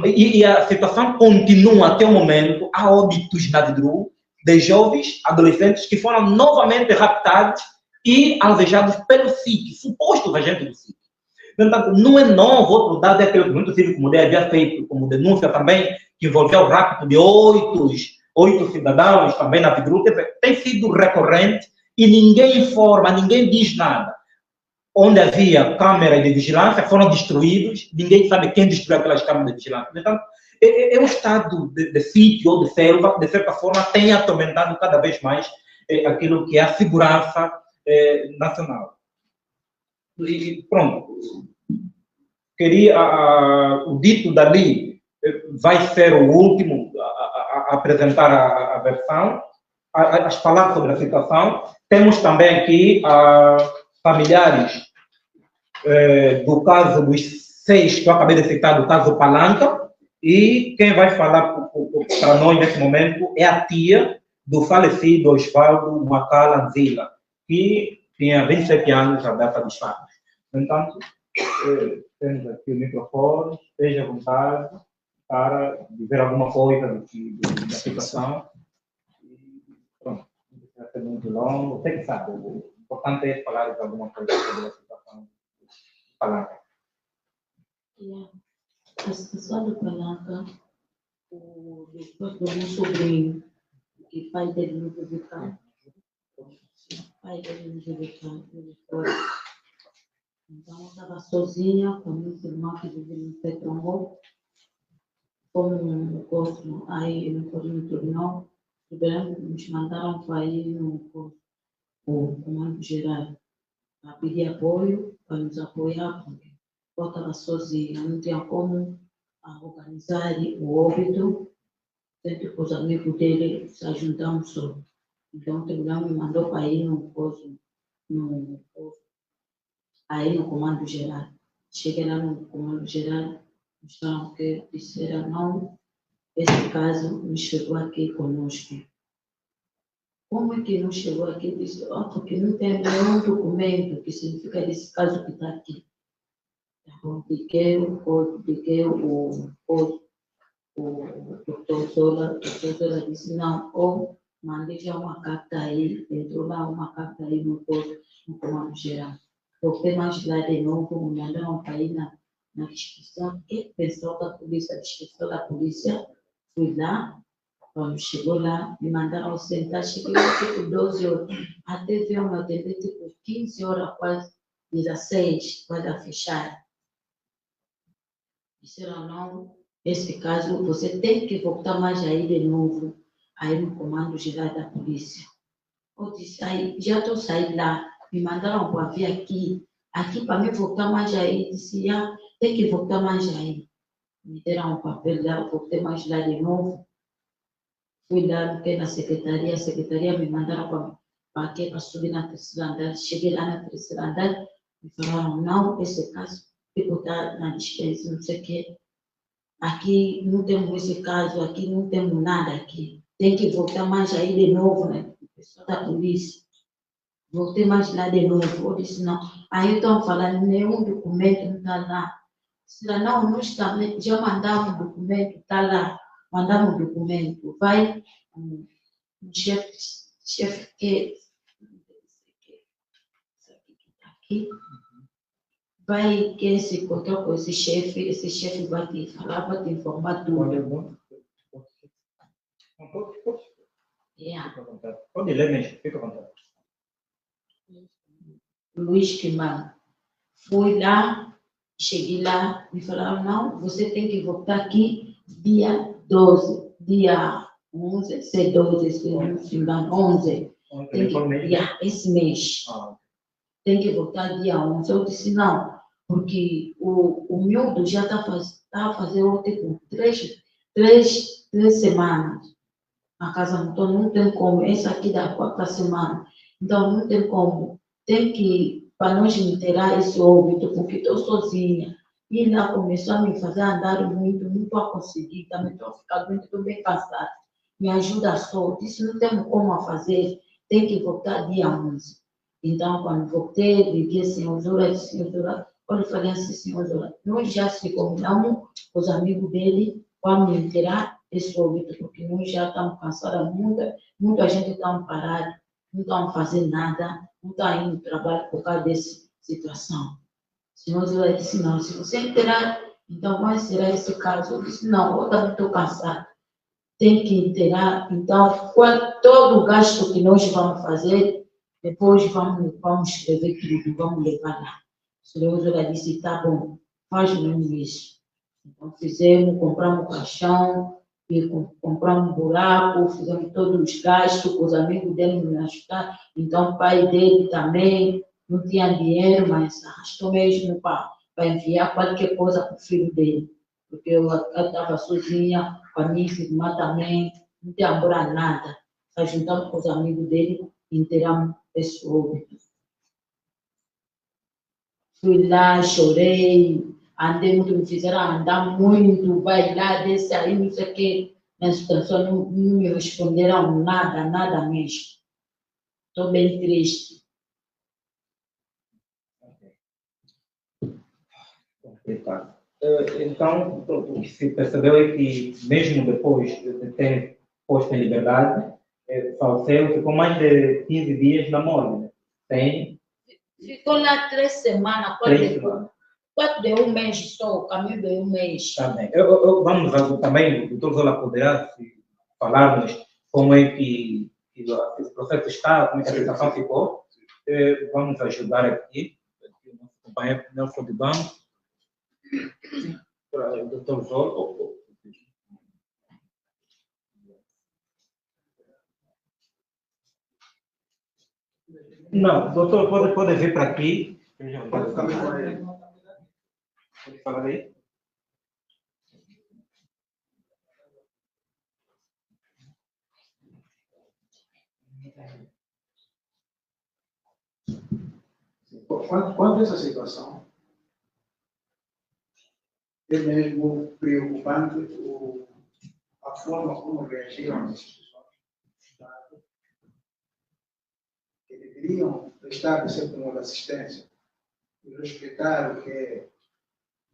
E a situação continua até o momento. Há óbitos na DDRU de jovens, adolescentes, que foram novamente raptados e alvejados pelo SIC, suposto agente do SIC. Portanto, não é novo. Outro dado é aquele que o Movimento Cívico Mulher havia feito como denúncia também, que envolvia o rapto de 8 cidadãos também na DDRU. Tem sido recorrente e ninguém informa, ninguém diz nada. Onde havia câmeras de vigilância foram destruídos, ninguém sabe quem destruiu aquelas câmeras de vigilância. Então, é um estado de sítio ou de selva que, de certa forma, tem atormentado cada vez mais aquilo que é a segurança nacional. E pronto. O dito dali vai ser o último a apresentar a versão, as palavras sobre a situação. Temos também aqui familiares do caso dos 6 que eu acabei de citar, do caso Palanca, e quem vai falar para nós nesse momento é a tia do falecido Osvaldo Macala Zila, que tinha 27 anos à data dos fatos. Então, temos aqui o microfone, esteja à vontade para dizer alguma coisa da situação. Pronto, não precisa ser muito longo, você que sabe, o importante é falar de alguma coisa sobre a situação. Palanca. A situação do Palanca, o meu sobrinho, que pai dele não vive cá, então eu estava sozinha com meu irmão que vive no Petrongo, como no curso, aí no tribunal, nos mandaram para ir no comando geral, para pedir apoio, para nos apoiar, porque eu estava sozinha, não tinha como organizar o óbito, tanto que os amigos dele se ajudaram só. Então o tribunal me mandou para ir no comando geral. Cheguei lá no comando geral, disseram não, esse caso não chegou aqui conosco. Como é que não chegou aqui? Disse, porque não tem nenhum documento que significa esse caso que está aqui. Então, liguei o doutor Zola disse, não, ou mandei já uma carta aí, entrou lá uma carta aí no comando geral. Voltei mais lá de novo, me mandaram para ir na descrição, e pessoal da polícia, a descrição da polícia, fui lá, quando chegou lá, me mandaram sentar, cheguei lá tipo 12 horas, até ver uma atender tipo 15 horas, quase 16, quase a fechar. Disseram, não, esse caso você tem que voltar mais aí de novo, aí no comando geral da polícia. Eu disse, aí, já estou saindo lá, me mandaram para vir aqui para me voltar mais aí, disse, tem que voltar mais aí. Me deram um papel lá, voltei mais lá de novo. Fui lá na secretaria, a secretaria me mandaram para subir na terceira andar. Cheguei lá na terceira andar, me falaram, não, esse caso está na dispensa, não sei o quê. Aqui não temos esse caso, aqui não temos nada aqui. Tem que voltar mais aí de novo, né? O pessoal da polícia. Voltei mais lá de novo. Eu disse, não. Aí estão falando, nenhum documento não está lá. Disse, não está, já mandamos o documento, está lá. Mandamos o documento. Vai, o chefe que está aqui, vai que se encontrar com esse chefe vai te falar, vai te informar tudo. Pode ler mesmo, fica à vontade. Luiz Quimão. Fui lá, cheguei lá, me falaram, não, você tem que voltar aqui dia 12, dia 11, se 12, se não me engano, 11. Esse mês. Tem que voltar dia 11. Eu disse, não, porque o miúdo já está fazendo tipo 3 semanas. a casa então não tem como, essa aqui da 4ª semana, então não tem como, tem que, para nós inteirar esse óbito, porque estou sozinha, e lá começou a me fazer andar muito, não estou a conseguir, também estou a ficar doente, estou bem cansada, me ajuda só, disse, não temos como a fazer, tem que voltar dia 11. Então, quando voltei, liguei Senhor Zora, disse, Senhor Zora, olha, eu falei assim, Senhor Zora, nós já se combinamos com os amigos dele, vamos inteirar esse óbito, porque nós já estamos cansados, muita gente está parada, não estão fazendo nada, não está indo trabalho por causa dessa situação. O Senhor Zora disse, não, se você inteirar, então vai ser esse caso. Eu disse, não, eu também estou cansado, tem que inteirar, então, todo o gasto que nós vamos fazer, depois vamos escrever tudo, vamos levar lá. O Senhor Zora disse, tá bom, faz mesmo isso. Então, fizemos, compramos um caixão, e compramos um buraco, fizemos todos os gastos, os amigos dele me ajudaram. Então, o pai dele também não tinha dinheiro, mas arrastou mesmo para enviar qualquer coisa para o filho dele. Porque eu estava sozinha, com a minha irmã também, não tinha agora nada. Nós juntamos com os amigos dele e inteiramos esse óbito. Fui lá, chorei, andei muito, me fizeram andar muito, vai lá, desce aí, não sei o quê. Mas as pessoas não me responderam nada mesmo. Estou bem triste. Complicado. Então, o que se percebeu é que, mesmo depois de ter posto em liberdade, faleceu, ficou mais de 15 dias na morgue. Tem Ficou lá 3 semanas, 3 semanas. 4 de um mês só, o caminho de um mês. Tá bem. Vamos também, o doutor Zola poderá falar-nos como é que esse processo está, como é que a situação ficou. Vamos ajudar aqui, o nosso companheiro Nelson de Banco, para o doutor Zola. Não, doutor, pode vir para aqui. Pode falar aí. Quanto a essa situação, é mesmo preocupante a forma como reagiram as instituições do Estado, que deveriam prestar, de certo modo, assistência e respeitar o que é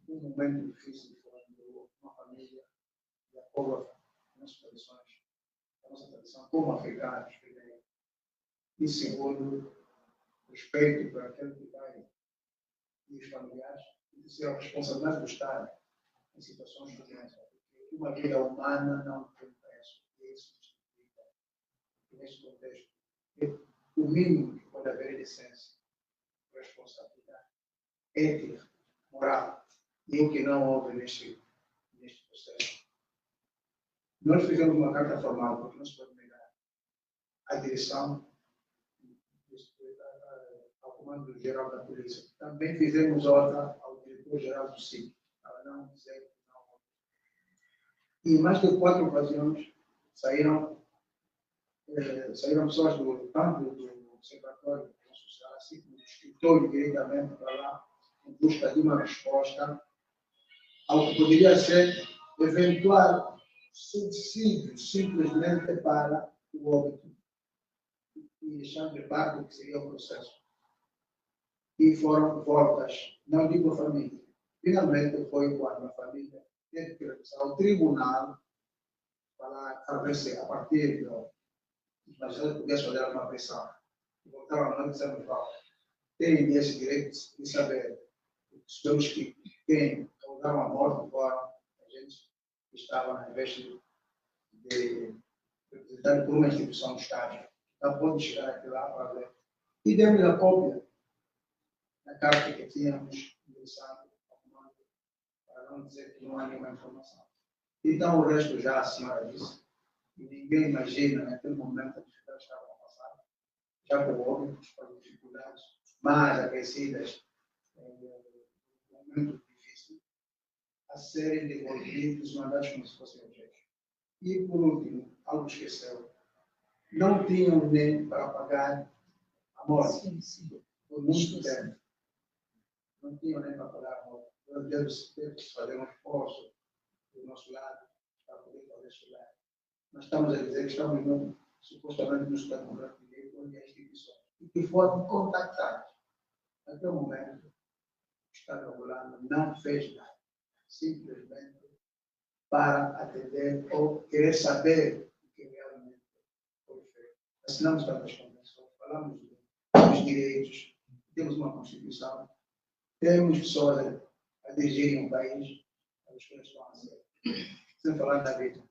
um momento difícil quando uma família e a povo nossas tradições, a nossa tradição como africanos, primeiro, e segundo, respeito para aquele que vai e os familiares, e de ser a responsabilidade do Estado em situações como essa. Porque uma vida humana não tem preço. E isso significa que, neste contexto, o mínimo que pode haver é decência, responsabilidade, ética, moral, e o que não houve neste processo. Nós fizemos uma carta formal, porque não se pode negar à direção, ao Comando-Geral da Polícia. Também fizemos outra ao Diretor-Geral do SIC, para não dizer que não houve. E mais de 4 ocasiões saíram pessoas tanto do Secretário da Social, assim como do escritório diretamente para lá, em busca de uma resposta ao que poderia ser eventual subsídio simplesmente para o óbito e deixando de parte o que seria o processo. E foram voltas, não digo a família. Finalmente foi quando a família teve que regressar ao tribunal para estabelecer, a partir do magistrado pudesse fazer uma pressão. E voltaram a dizer têm esse direito de saber. Sabemos que quem causaram a morte foram a gente que estava, em vez de representar por uma instituição do Estado. Então, pode chegar aqui lá para ver. E demos a cópia da carta que tínhamos endereçado ao comando, para não dizer que não há nenhuma informação. Então, o resto já a senhora disse. E ninguém imagina, naquele momento, a dificuldade que estava a passar, já com óbitos, com as dificuldades mais aquecidas, um momento difícil, a serem devolvidos, mandados como se fossem objetos. E, por último, algo esqueceu, não tinham nem para pagar a morte Sim, sim. por muito tempo. Não tinham nem para pagar a morte. Nós devemos fazer um esforço do nosso lado para poder fazer chegar. Nós estamos a dizer que estamos supostamente nos estamos a direito onde as instituições e que foram contactados. Até o momento, o Estado angolano não fez nada. Simplesmente para atender ou querer saber o que realmente foi feito. Assinamos tantas convenções, falamos dos direitos, temos uma Constituição, temos pessoas a dirigirem um país, as coisas estão a ser. Sem falar da vida.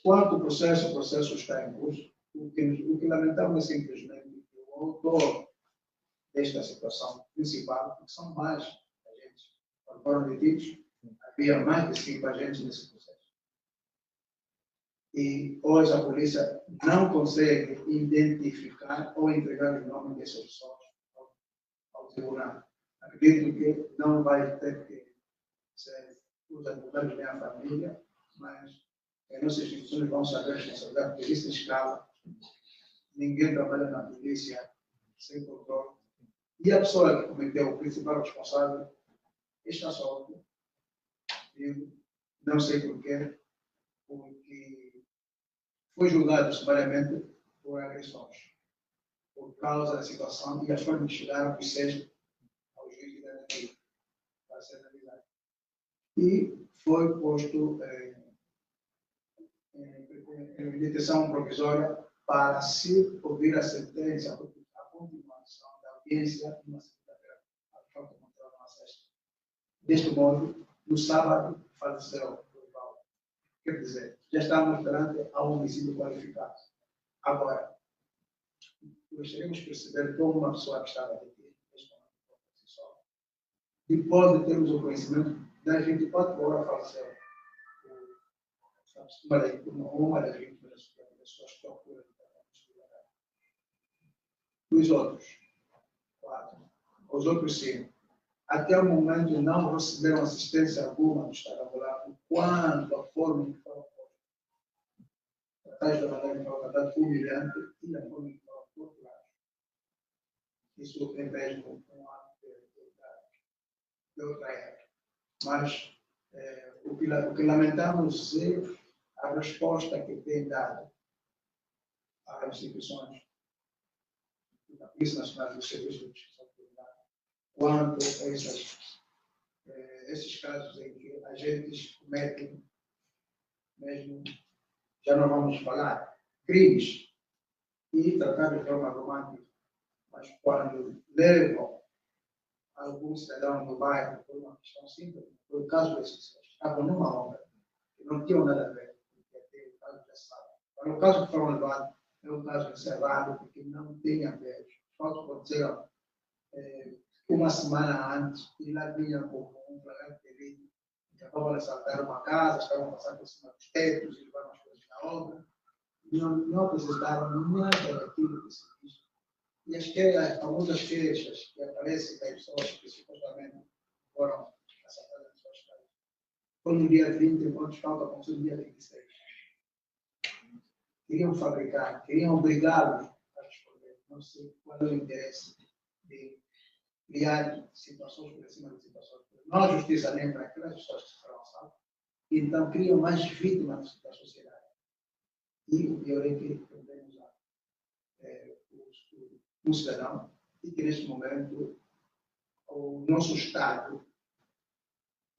Quanto o processo está em curso. O que lamentamos é simplesmente que o autor desta situação principal, porque são mais agentes, quando foram detidos, havia mais de 5 agentes nesse processo. E hoje a polícia não consegue identificar ou entregar os nomes dessas pessoas ao tribunal. Acredito que não vai ter que ser os advogados nem a família, mas as nossas instituições vão saber a responsabilidade, porque existe escala. Ninguém trabalha na polícia sem controle. E a pessoa que cometeu, o principal responsável, está solto. Não sei porquê, porque foi julgado sumariamente por agressões, por causa da situação e as formas que chegaram por ser ao juiz de garantia para ser analisado. E foi posto em detenção provisória para se ouvir a sentença, a continuação da audiência numa segunda-feira, a falta de controle na sexta. Deste modo, no sábado, faleceu o Paulo. Quer dizer, já estamos perante a um homicídio qualificado. Agora, gostaríamos de perceber como uma pessoa que estava detida, depois de termos o conhecimento, das 24 horas faleceu. Uma das vítimas das pessoas que procuram. Os outros, 4. Os outros 5. Até o momento não receberam assistência alguma do Estado angolano quanto à forma em que foram postos. Tratados da maneira que foram tratados humilhante e da forma em que foram torturados. Isso é mesmo um ato de outra época. Mas o que lamentamos é a resposta que tem dado às instituições da Polícia Nacional do Serviço de Justiça quanto a esses casos em que agentes cometem, mesmo, já não vamos falar, crimes e tratar de forma romântica, mas quando levam algum cidadão do bairro por uma questão simples, por caso desses pessoas estavam numa obra que não tinham nada a ver, porque o caso já sabe. Agora, o caso que foram levados é um caso encerrado, porque não tem a ver. Os fatos aconteceram uma semana antes, e lá vinha como um flagrante delito, acabavam de assaltar uma casa, estavam passando por cima dos tetos e levaram as coisas da obra, e não apresentaram nada daquilo que se diz. E as famosas queixas que aparecem das pessoas que supostamente foram assaltadas nas suas casas. Foi no dia 20, enquanto falta aconteceu no dia 26. Queriam fabricar, queriam obrigá-los a responder. Não sei qual é o interesse de criar situações por cima de situações. Não há justiça nem para aquelas pessoas que foram assaltadas. Então, criam mais vítimas da sociedade. E o pior é que temos um cidadão e que, neste momento, o nosso Estado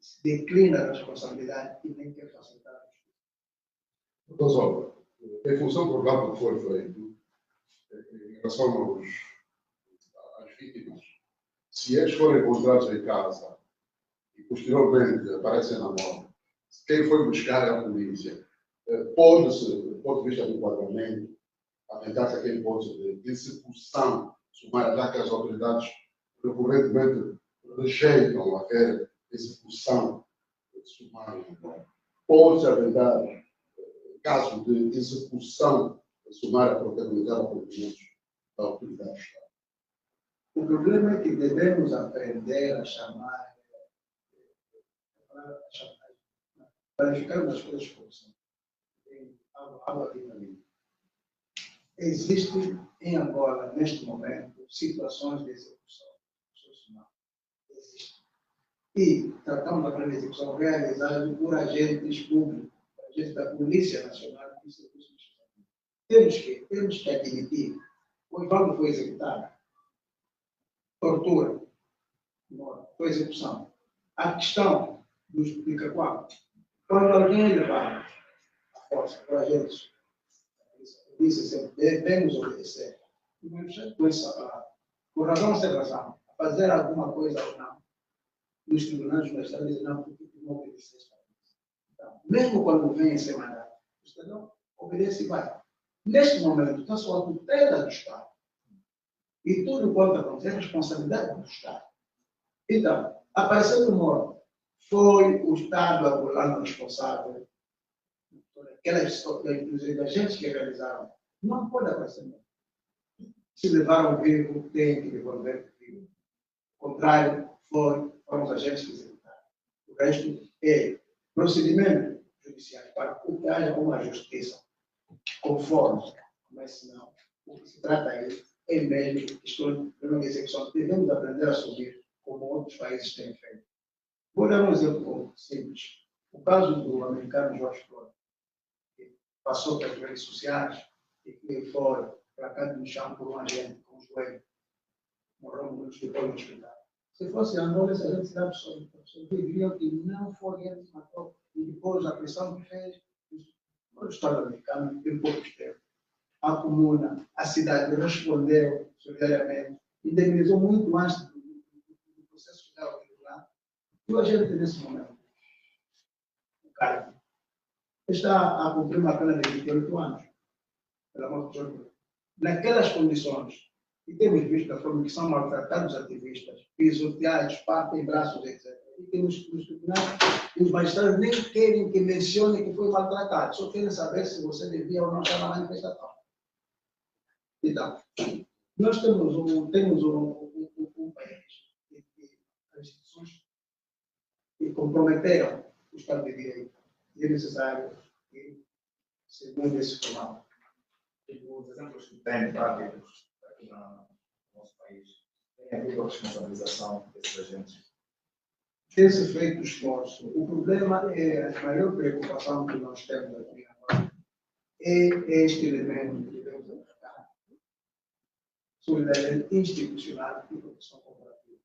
se declina da responsabilidade e nem quer facilitar a justiça. Doutor, em função do trabalho que foi feito, em relação às vítimas, se eles forem encontrados em casa e posteriormente aparecem na morte, quem foi buscar é a polícia. Pode-se, do ponto de vista do enquadramento, atentar-se àquele ponto de execução sumária, já que as autoridades recorrentemente rejeitam a ver execução sumária. Pode-se atentar caso de execução sumária protagonizada por elementos da autoridade do Estado. O problema é que devemos aprender a chamar, para ficar as coisas como são. água viva limpa. Existem em Angola, neste momento, situações de execução social. Existem. E tratamos da plena execução realizada por agentes públicos, agentes da Polícia Nacional e Serviços de Temos que admitir. O Osvaldo foi executado. Tortura. Foi execução. A questão do explica-qual. Quando alguém é levado à força por agentes, a polícia sempre devemos obedecer. Por razão ou sem razão, a fazer alguma coisa ou não, nos tribunais da Estado dizem não, porque não obedece a polícia. Então, mesmo quando vem esse mandato, o cidadão obedece e vai. Neste momento, está só a tutela do Estado. E tudo quanto acontece é responsabilidade do Estado. Então, apareceu o morto. Foi o Estado angolano responsável por aquelas inclusive agentes que realizaram. Não pode aparecer morto. Se levaram vivo, tem que devolver vivo. O contrário, foram os agentes que executaram. O resto é procedimento judicial para que haja uma justiça conforme, mas senão, o que se trata aí é mesmo questão de execução. Devemos aprender a subir como outros países têm feito. Vou dar um exemplo simples. O caso do americano George Floyd, que passou pelas redes sociais e que foi placado no chão por um agente com o joelho, morreu muito depois no hospital. Se fosse Angola, essa gente será absoluta. Viram que não foi ele que matou. E depois a pressão que fez, o Estado americano, em pouco tempo, a comuna, a cidade respondeu solidariamente, indemnizou muito mais do processo legal lá. E a gente, nesse momento, o cara está a cumprir uma pena de 28 anos, pela morte de George Floyd. Naquelas condições, e temos visto da forma que são maltratados ativistas, pisoteados, partem braços, etc. E temos nos tribunais, e os magistrados nem querem que mencione que foi maltratado, só querem saber se você devia ou não estar na manifestação. Então, nós temos um país que as instituições que comprometeram o Estado de Direito, e é necessário que se mude esse formato. Os exemplos que tem práticos aqui no nosso país têm havido a responsabilização desses agentes. Tem-se feito esforço. O problema é a maior preocupação que nós temos aqui agora é este elemento que devemos tratar. Solidariedade institucional e proteção cooperativa.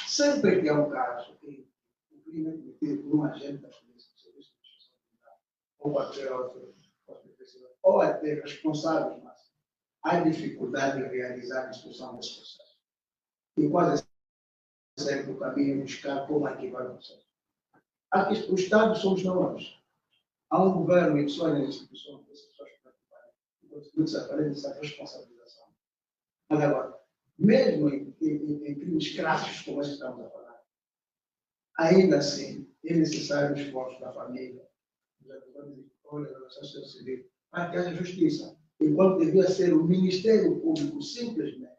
Sempre que há um caso que o crime é cometido por um agente da polícia, do serviço de justiça, ou qualquer outro, ou até responsáveis, mas há dificuldade em realizar a instrução desse processo. E quase sempre o caminho buscar como arquivar o processo. Aqui, o Estado somos nós. Há um governo e pessoas nas instituições, essas pessoas que preocuparem, e contributos aparentes dessa responsabilização. Mas agora, mesmo em crimes crassos como esse que estamos a falar, ainda assim é necessário o esforço da família, dos advogados da sociedade civil, para que haja justiça. Enquanto devia ser o Ministério Público simplesmente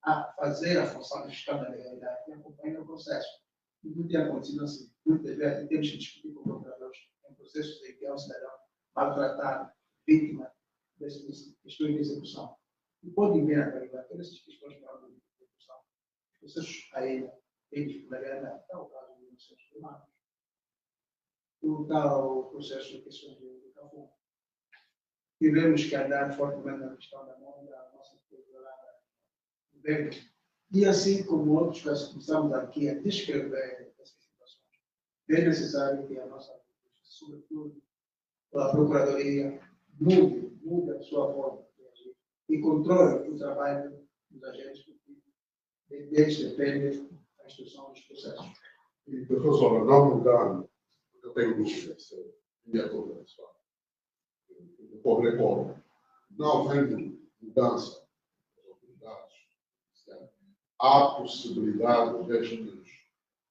a fazer a função de fiscal da legalidade e acompanhar o processo. E não tem acontecido assim. Muitas vezes temos que discutir com procuradores em processos em que é um cidadão maltratado, vítima dessas questões de execução. E pode vir a variar todas essas questões de execução. Os processos ainda têm dificuldade, até o caso de processos primários. O tal processo de questões de campo. Tivemos que andar fortemente na questão da mão da nossa cultura. E assim como outros que começamos aqui a descrever essas situações, é necessário que a nossa, sobretudo a Procuradoria, mude a sua forma de agir e controle o trabalho dos agentes, porque deles depende a instrução dos processos. E, professora, não mudando, porque eu tenho dúvidas, minha dúvida pessoal, por recordo, não havendo mudança das autoridades, certo? Há possibilidade destes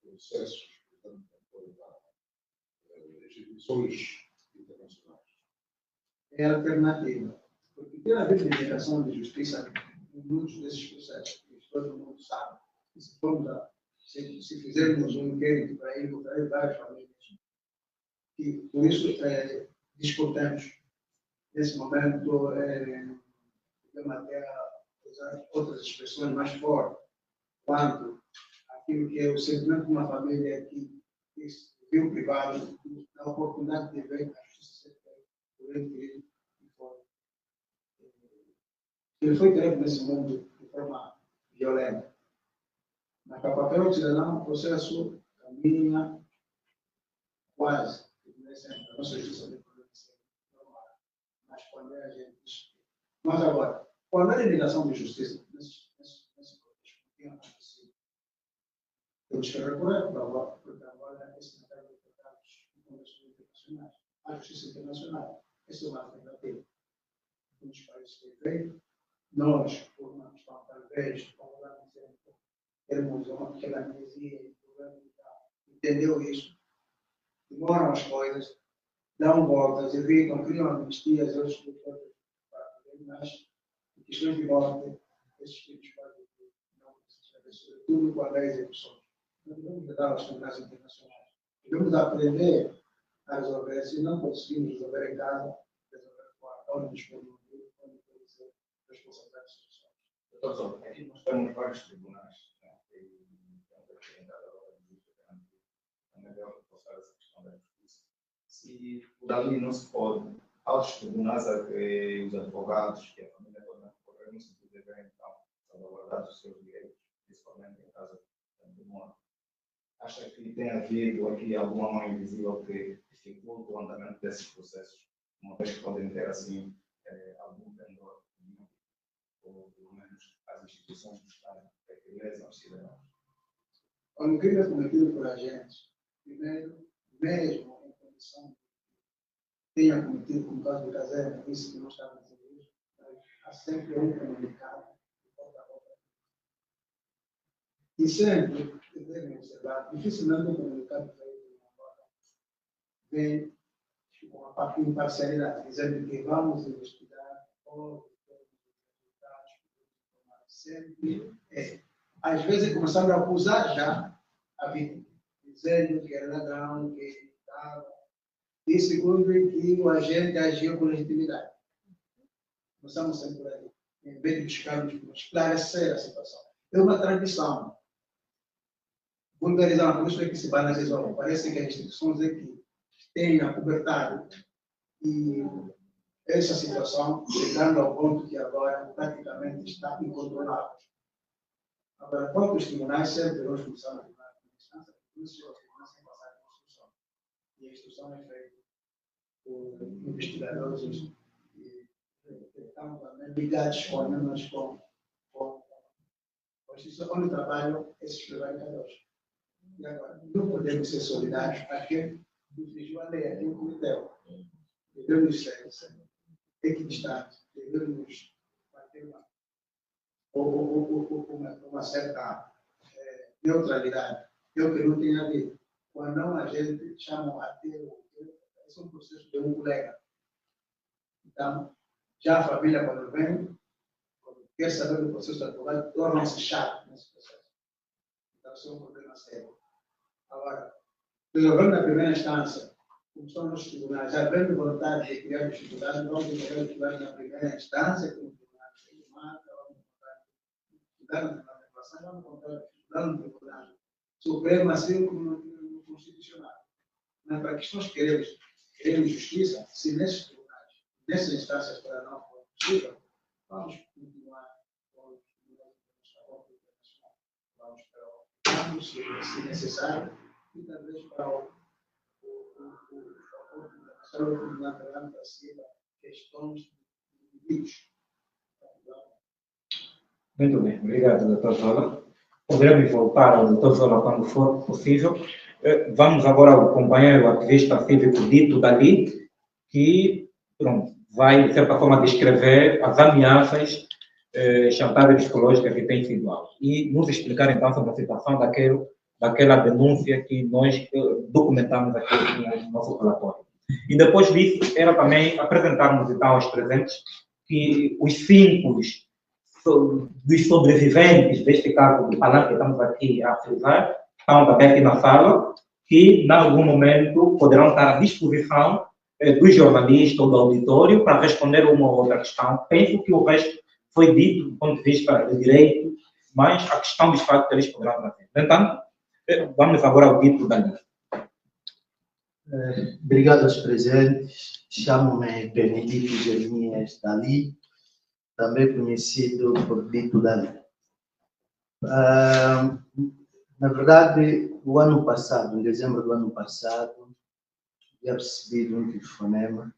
processos, portanto, das instituições internacionais. É a alternativa. Porque tem a ver com a indicação de justiça em muitos desses processos, que todo mundo sabe. E se fizermos um inquérito para encontrar várias famílias, e por isso discutamos nesse momento, podemos até usar outras expressões mais fortes, quanto aquilo que é o sentimento de uma família que viu privado, a oportunidade de ver a justiça ser feita por ele e fora. Ele foi criado nesse mundo de forma violenta. Mas para o papel do cidadão, o processo caminha quase, a nossa justiça tem problema de ser normal. Mas quando é a gente. Mas agora, quando é a limitação de justiça, nesse contexto, o que tem acontecido? Temos que recorrer para agora, porque agora esse mercado de tratados em convenções internacionais, a justiça internacional, essa é uma alternativa. Muitos países têm feito, nós, por uma questão, talvez, termos uma pequena amnesia e problema de entendeu isso, demoram as coisas, dão voltas, evitam, criam amnistias, outros produtores para mas em questões de ordem, esses tipos podem não sobretudo quando há execuções. Nós devemos dar aos tribunais internacionais. Devemos aprender a resolver, se não conseguimos resolver em casa, resolver fora, onde disponível, onde pode ser responsabilidade de soluções. Doutor, aqui nós temos vários tribunais, também deve reforçar essa questão da justiça. Se por ali não se pode, aos tribunais a que os advogados, que a família toda recorrer, no sentido de ver, então, salvaguardar os seus direitos, principalmente em caso de demora. Acha que tem havido aqui alguma mão invisível que dificulta o andamento desses processos, uma vez que podem ter, assim, algum pendor, ou pelo menos as instituições do Estado, que lesam os cidadãos? Quando o crime é cometido por agentes, primeiro, mesmo em condição de tenha cometido, como o caso do Caserna, isso que não está na lei, há sempre um comunicado de volta a volta. E sempre, que devem observar, dificilmente um comunicado vem com uma imparcialidade, dizendo que vamos investigar todos os resultados, sempre às vezes começaram a acusar já a vítima, dizendo que era ladrão, que estava. E segundo, que o agente agiu com legitimidade. Começamos sempre por aí, em vez de buscarmos esclarecer a situação. É uma tradição. Vulgarizar, por isso é que se banalizou. Parece que as instituições é que têm acobertado e essa situação, chegando ao ponto que agora praticamente está incontrolável. Agora, quanto os tribunais, sempre nós começamos a tribunal de instância, os tribunais têm passado a instrução. E a instrução é feita por investigadores que estão também ligados com a instituição onde trabalham esses prevaricadores. E agora, não podemos ser solidários a quem infringiu a lei, a quem cometeu. Devemos ser equidistantes, devemos manter uma certa neutralidade. Eu que não tenho a ver. Quando não, a gente chama a ter esse é um processo de um colega. Então, já a família, quando vem, quando quer saber do processo de advogado, torna-se chato nesse processo. Então, isso é um problema sério. Agora, resolvendo na primeira instância, como são os tribunais, já havendo vontade de criar dificuldades, vamos criar dificuldades na primeira instância, como o tribunal de mata, vamos encontrar dificuldades na legislação, vamos encontrar dificuldades no tribunal supremo, assim como no constitucional. Mas para questões que queremos justiça, se nesses tribunais, nessas instâncias para não for possível, vamos continuar com os tribunais internacionais, vamos para o se necessário, e talvez para o Tribunal Internacional para ser questões de indivíduos. Muito bem, obrigado, doutor Zola. Poderemos voltar ao doutor Zola quando for possível. Vamos agora ao companheiro ativista cívico Dito Dali, que vai, de certa forma, descrever as ameaças, chantagens psicológicas que têm sido alvo. E nos explicar, então, sobre a situação daquela denúncia que nós documentamos aqui no nosso relatório. E depois disso, era também apresentarmos, então, aos presentes que os 5 dos sobreviventes deste caso do Palanque que estamos aqui a frisar, estão também aqui na sala, que, em algum momento, poderão estar à disposição do jornalista ou do auditório para responder uma ou outra questão. Penso que o resto foi dito do ponto de vista de direito, mas a questão dos factos eles poderão trazer. No entanto, vamos agora ao título da lei. Obrigado aos presentes. Chamo-me Benedito Jeremias Dali, também conhecido por Dito Dali. Na verdade, o ano passado, em dezembro do ano passado, eu recebi um telefonema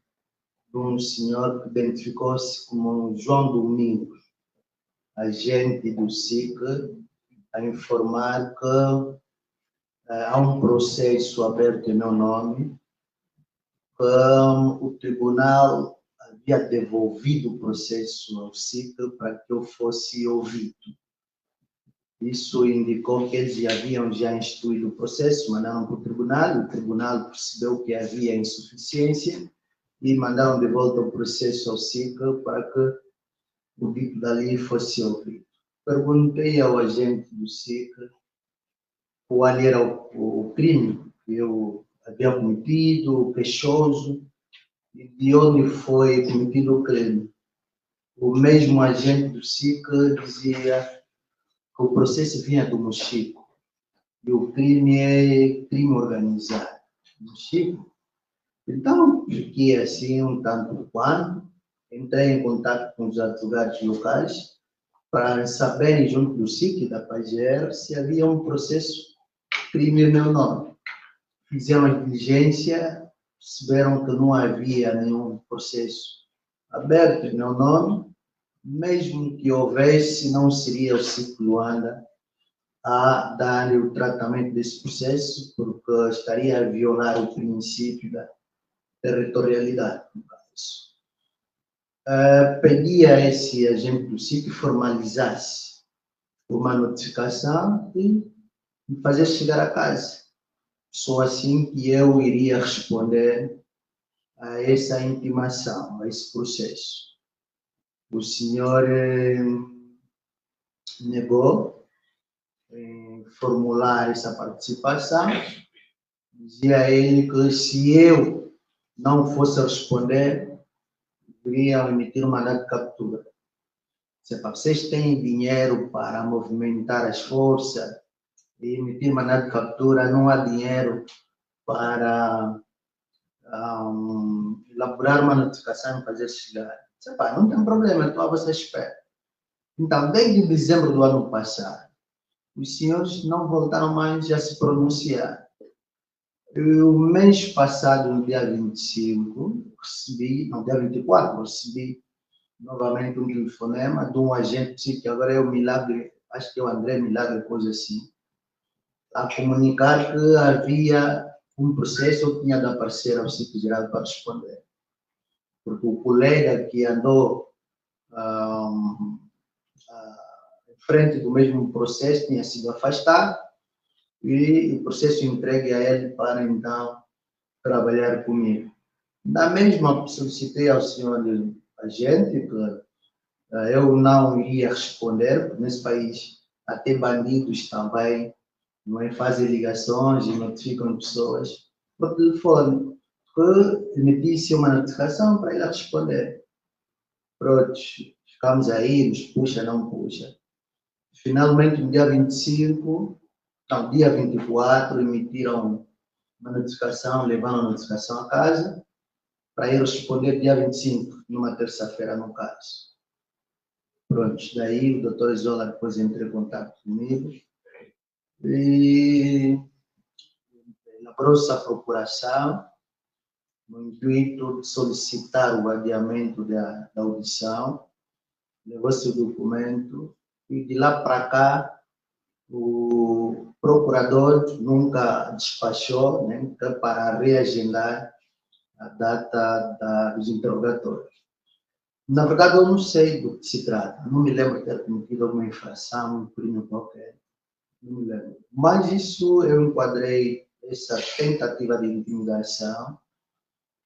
de um senhor que identificou-se como João Domingos, agente do SIC, a informar que há um processo aberto em meu nome, que o tribunal havia devolvido o processo ao SIC para que eu fosse ouvido. Isso indicou que eles haviam já instruído o processo, mandaram para o tribunal percebeu que havia insuficiência e mandaram de volta o processo ao SIC para que o dito dali fosse ouvido. Perguntei ao agente do SIC qual era o crime que eu havia cometido, o queixoso, e de onde foi cometido o crime. O mesmo agente do SIC dizia que o processo vinha do Mochico e o crime é crime organizado. Mochico. Então, fiquei assim um tanto quanto, entrei em contato com os advogados locais para saberem junto do SIC e da PAGER se havia um processo crime em meu nome. Fizeram a diligência, perceberam que não havia nenhum processo aberto em meu nome, mesmo que houvesse, não seria o SIC Luanda a dar o tratamento desse processo, porque estaria a violar o princípio da territorialidade, no caso. Pedi a esse agente do SIC que formalizasse uma notificação e me fazer chegar a casa. Só assim que eu iria responder a essa intimação, a esse processo. O senhor negou formular essa participação, dizia ele que se eu não fosse responder, iriam emitir um mandado de captura. Se vocês têm dinheiro para movimentar as forças e emitir mandado de captura, não há dinheiro para elaborar uma notificação e fazer chegar. Não tem problema, então você espera. Então, desde dezembro do ano passado, os senhores não voltaram mais a se pronunciar. O mês passado, no dia 25, dia 24, recebi novamente um telefonema de um agente, que agora é o Milagre, acho que é o André Milagre, coisa assim, a comunicar que havia um processo, eu tinha de aparecer ao SIC Geral para responder. Porque o colega que andou em frente do mesmo processo tinha sido afastado e o processo entregue a ele para então trabalhar comigo. Da mesma, solicitei ao senhor agente que eu não iria responder, porque nesse país até bandidos também não é, fazem ligações e notificam pessoas por telefone, que emitisse uma notificação para ele responder. Pronto, ficamos aí, nos puxa, não puxa. Finalmente, no dia 25, não, dia 24, emitiram uma notificação, levaram a notificação a casa, para eu responder dia 25, numa terça-feira, no caso. Pronto, daí o doutor Isola depois entrou em contato comigo e elaborou-se a procuração no intuito de solicitar o adiamento da audição, levou-se o documento e de lá para cá o procurador nunca despachou, né, para reagendar a data dos interrogatórios. Na verdade, eu não sei do que se trata, não me lembro de ter cometido alguma infração, um crime qualquer, não me lembro. Mas isso eu enquadrei, essa tentativa de intimidação,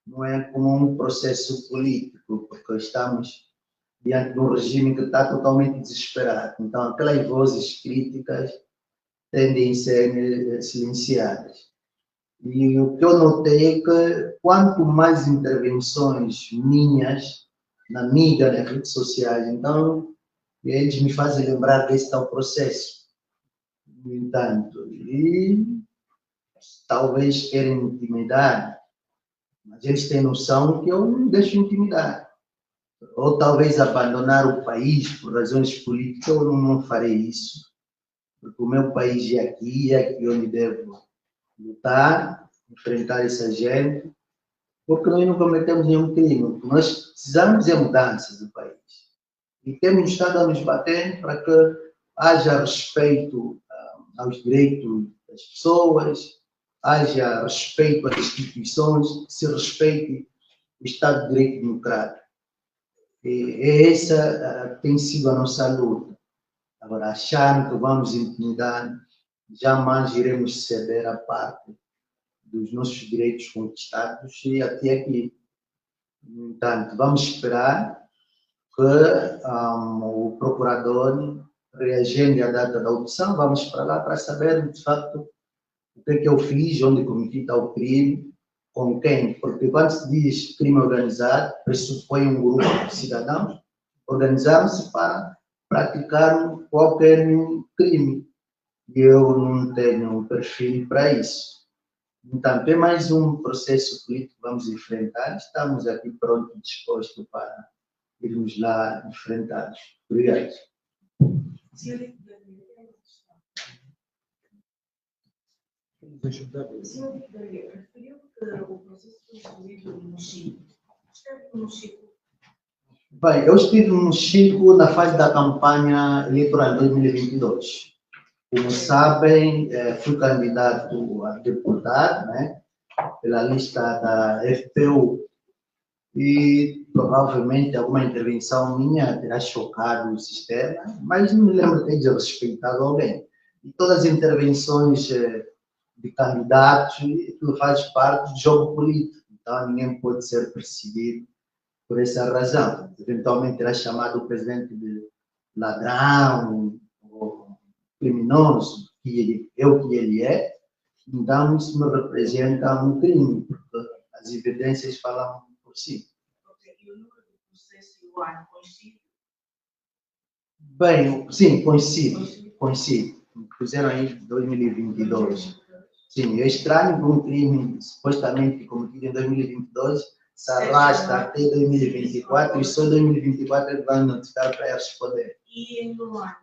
não é como um processo político, porque estamos diante de um regime que está totalmente desesperado. Então, aquelas vozes críticas tendem a ser silenciadas. E o que eu notei é que quanto mais intervenções minhas na mídia, nas redes sociais, então eles me fazem lembrar que esse é o processo. No entanto, e talvez querem intimidar, mas eles têm noção que eu não deixo intimidar. Ou talvez abandonar o país por razões políticas, eu não farei isso. Porque o meu país é aqui onde devo lutar, enfrentar essa gente, porque nós não cometemos nenhum crime. Nós precisamos de mudanças do país. E temos estado a nos bater para que haja respeito aos direitos das pessoas, haja respeito às instituições, que se respeite o Estado de Direito Democrático. E essa tem sido a nossa luta. Agora, achar que vamos intimidar, jamais iremos ceder a parte dos nossos direitos conquistados e até aqui. No entanto, vamos esperar que o procurador reagende à data da audição, vamos para lá para saber, de facto, o que é que eu fiz, onde cometi tal crime, com quem. Porque quando se diz crime organizado, pressupõe um grupo de cidadãos organizaram-se para praticar qualquer crime. E eu não tenho um perfil para isso. Então, é mais um processo político que vamos enfrentar. Estamos aqui prontos e dispostos para irmos lá enfrentá-los. Obrigado. Senhor referiu que o processo foi incluído no Chico. Esteve no Chico? Bem, eu estive no Chico na fase da campanha eleitoral de 2022. Como sabem, fui candidato a deputado, né, pela lista da FPU. E provavelmente alguma intervenção minha terá chocado o sistema, mas não me lembro de ter desrespeitado alguém. E todas as intervenções de candidatos, tudo faz parte do jogo político, então ninguém pode ser perseguido por essa razão. Eventualmente terá chamado o presidente de ladrão ou criminoso, que ele é, então isso me representa um crime, porque as evidências falam por si. E o número do processo e o ano coincide? Bem, sim, coincide. Fizeram aí 2022. Sim, é estranho que um crime supostamente cometido em 2022 se arrasta até 2024 e só em 2024 ele vai notificar para responder. E em Luanda?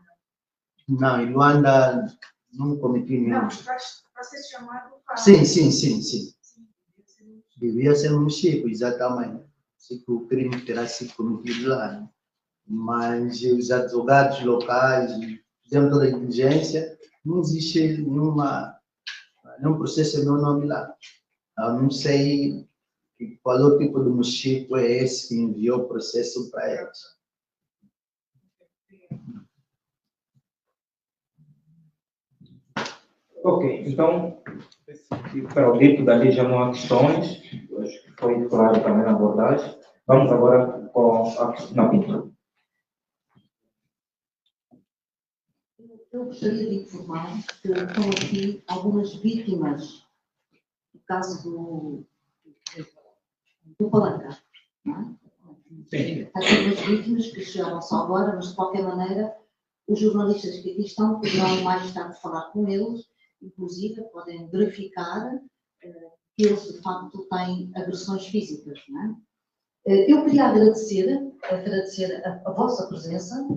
Não, em Luanda não cometi nenhum. Não, para ser chamado para... Sim. Devia ser no Chico, exatamente. Se o crime terá sido cometido lá. Né? Mas os advogados locais fizeram toda a diligência, não existe nenhum processo em meu nome lá. Eu não sei qual é o tipo de Mochico é esse que enviou o processo para eles. Ok, então, para o dito dali já não há questões, acho que foi claro também na abordagem. Vamos agora com na pintura. Eu gostaria de informar que estão aqui algumas vítimas do caso do Palancar. Sim. Há algumas vítimas que chegaram-se agora, mas de qualquer maneira, os jornalistas que aqui estão poderão mais tarde falar com eles, inclusive podem verificar que eles de facto têm agressões físicas. Não é? Eu queria agradecer a vossa presença,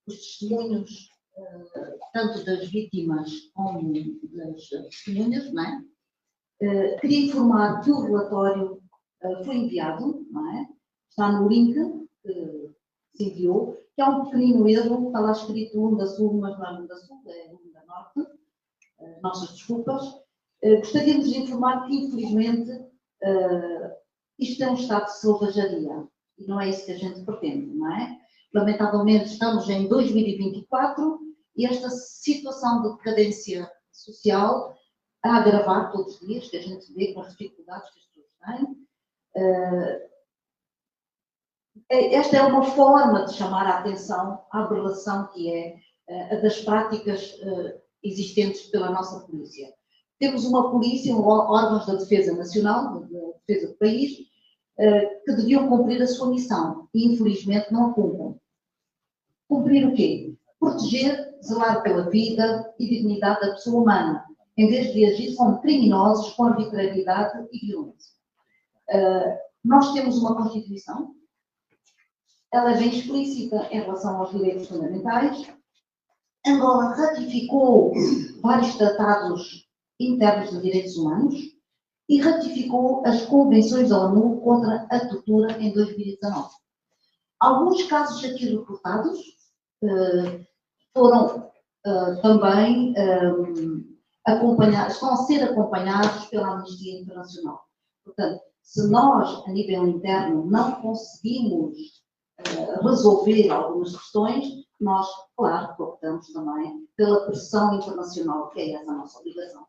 os testemunhos tanto das vítimas como das testemunhas, não é? Queria informar que o relatório foi enviado, não é? Está no link que se enviou, que é um pequenino erro, está lá escrito Lunda Sul, mas não é Lunda Sul, é Lunda Norte. Nossas desculpas. Gostaríamos de informar que, infelizmente, isto é um estado de selvageria e não é isso que a gente pretende, não é? Lamentavelmente, estamos em 2024 e esta situação de decadência social a agravar todos os dias, que a gente vê com as dificuldades que as pessoas têm. Esta é uma forma de chamar a atenção à aberração que é a das práticas existentes pela nossa polícia. temos uma polícia, órgãos da defesa nacional, da defesa do país, que deviam cumprir a sua missão e infelizmente não a cumprem. Cumprir o quê? Proteger, zelar pela vida e dignidade da pessoa humana, em vez de agir como criminosos com arbitrariedade e violência. Nós temos uma Constituição, ela é bem explícita em relação aos direitos fundamentais. Angola ratificou vários tratados internos de direitos humanos e ratificou as convenções da ONU contra a tortura em 2019. Alguns casos aqui reportados foram também acompanhados, estão a ser acompanhados pela Amnistia Internacional. Portanto, se nós, a nível interno, não conseguimos resolver algumas questões, nós, claro, optamos também pela pressão internacional, que é essa a nossa obrigação.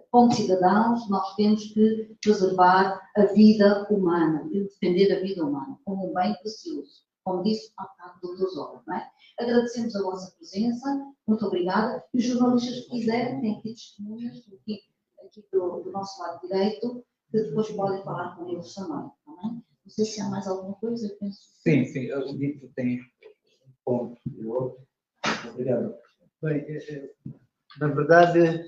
Como cidadãos, nós temos que preservar a vida humana, e defender a vida humana como um bem precioso, como disse há bocado o Dr. Zola, não é? Agradecemos a vossa presença, muito obrigada, e os jornalistas que quiserem, têm aqui testemunhas, aqui do nosso lado direito, que depois podem falar com eles também, não é? Não sei se há mais alguma coisa, eu penso. Sim, o Dito tem um ponto e outro. Obrigado. Bem, na verdade,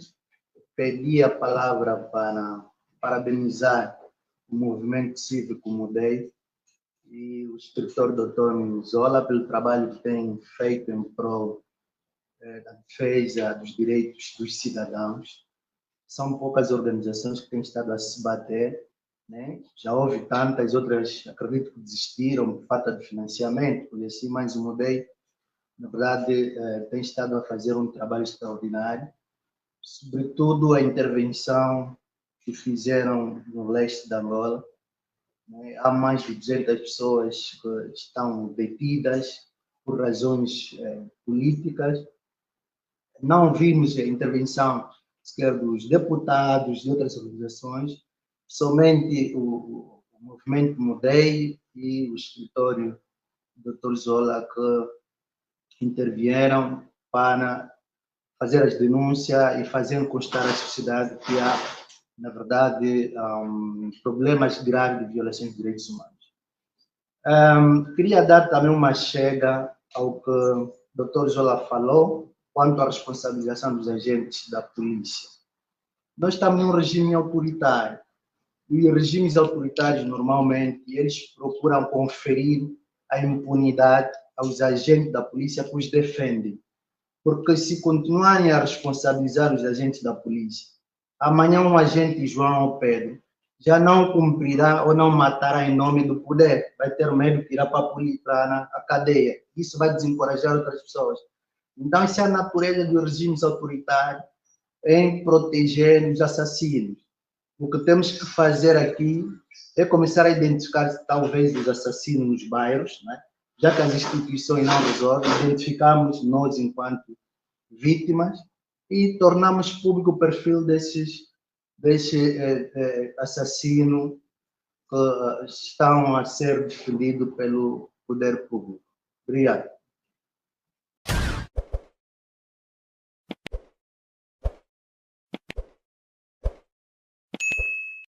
pedi a palavra para parabenizar o movimento cívico Mudei e o escritor Dr. Zola pelo trabalho que tem feito em prol da defesa dos direitos dos cidadãos. São poucas organizações que têm estado a se bater, né? Já houve tantas, outras acredito que desistiram por falta de financiamento, por assim, mas o Mudei, na verdade, tem estado a fazer um trabalho extraordinário, sobretudo a intervenção que fizeram no leste de Angola. Né? Há mais de 200 pessoas que estão detidas por razões políticas. Não vimos a intervenção sequer dos deputados de outras organizações, somente o movimento Mudei e o escritório Dr. Zola que intervieram para fazer as denúncias e fazer constar à sociedade que há, na verdade, problemas graves de violação de direitos humanos. Queria dar também uma chega ao que o Dr. Zola falou quanto à responsabilização dos agentes da polícia. Nós estamos em um regime autoritário e regimes autoritários, normalmente, eles procuram conferir a impunidade aos agentes da polícia que os defendem. Porque se continuarem a responsabilizar os agentes da polícia, amanhã um agente João ou Pedro já não cumprirá ou não matará em nome do poder, vai ter medo de ir para a cadeia. Isso vai desencorajar outras pessoas. Então, essa é a natureza dos regimes autoritários em proteger os assassinos. O que temos que fazer aqui é começar a identificar talvez os assassinos nos bairros, né? Já que as instituições não resolvem, identificamos nós enquanto vítimas e tornamos público o perfil desse assassino que estão a ser defendidos pelo poder público. Obrigado.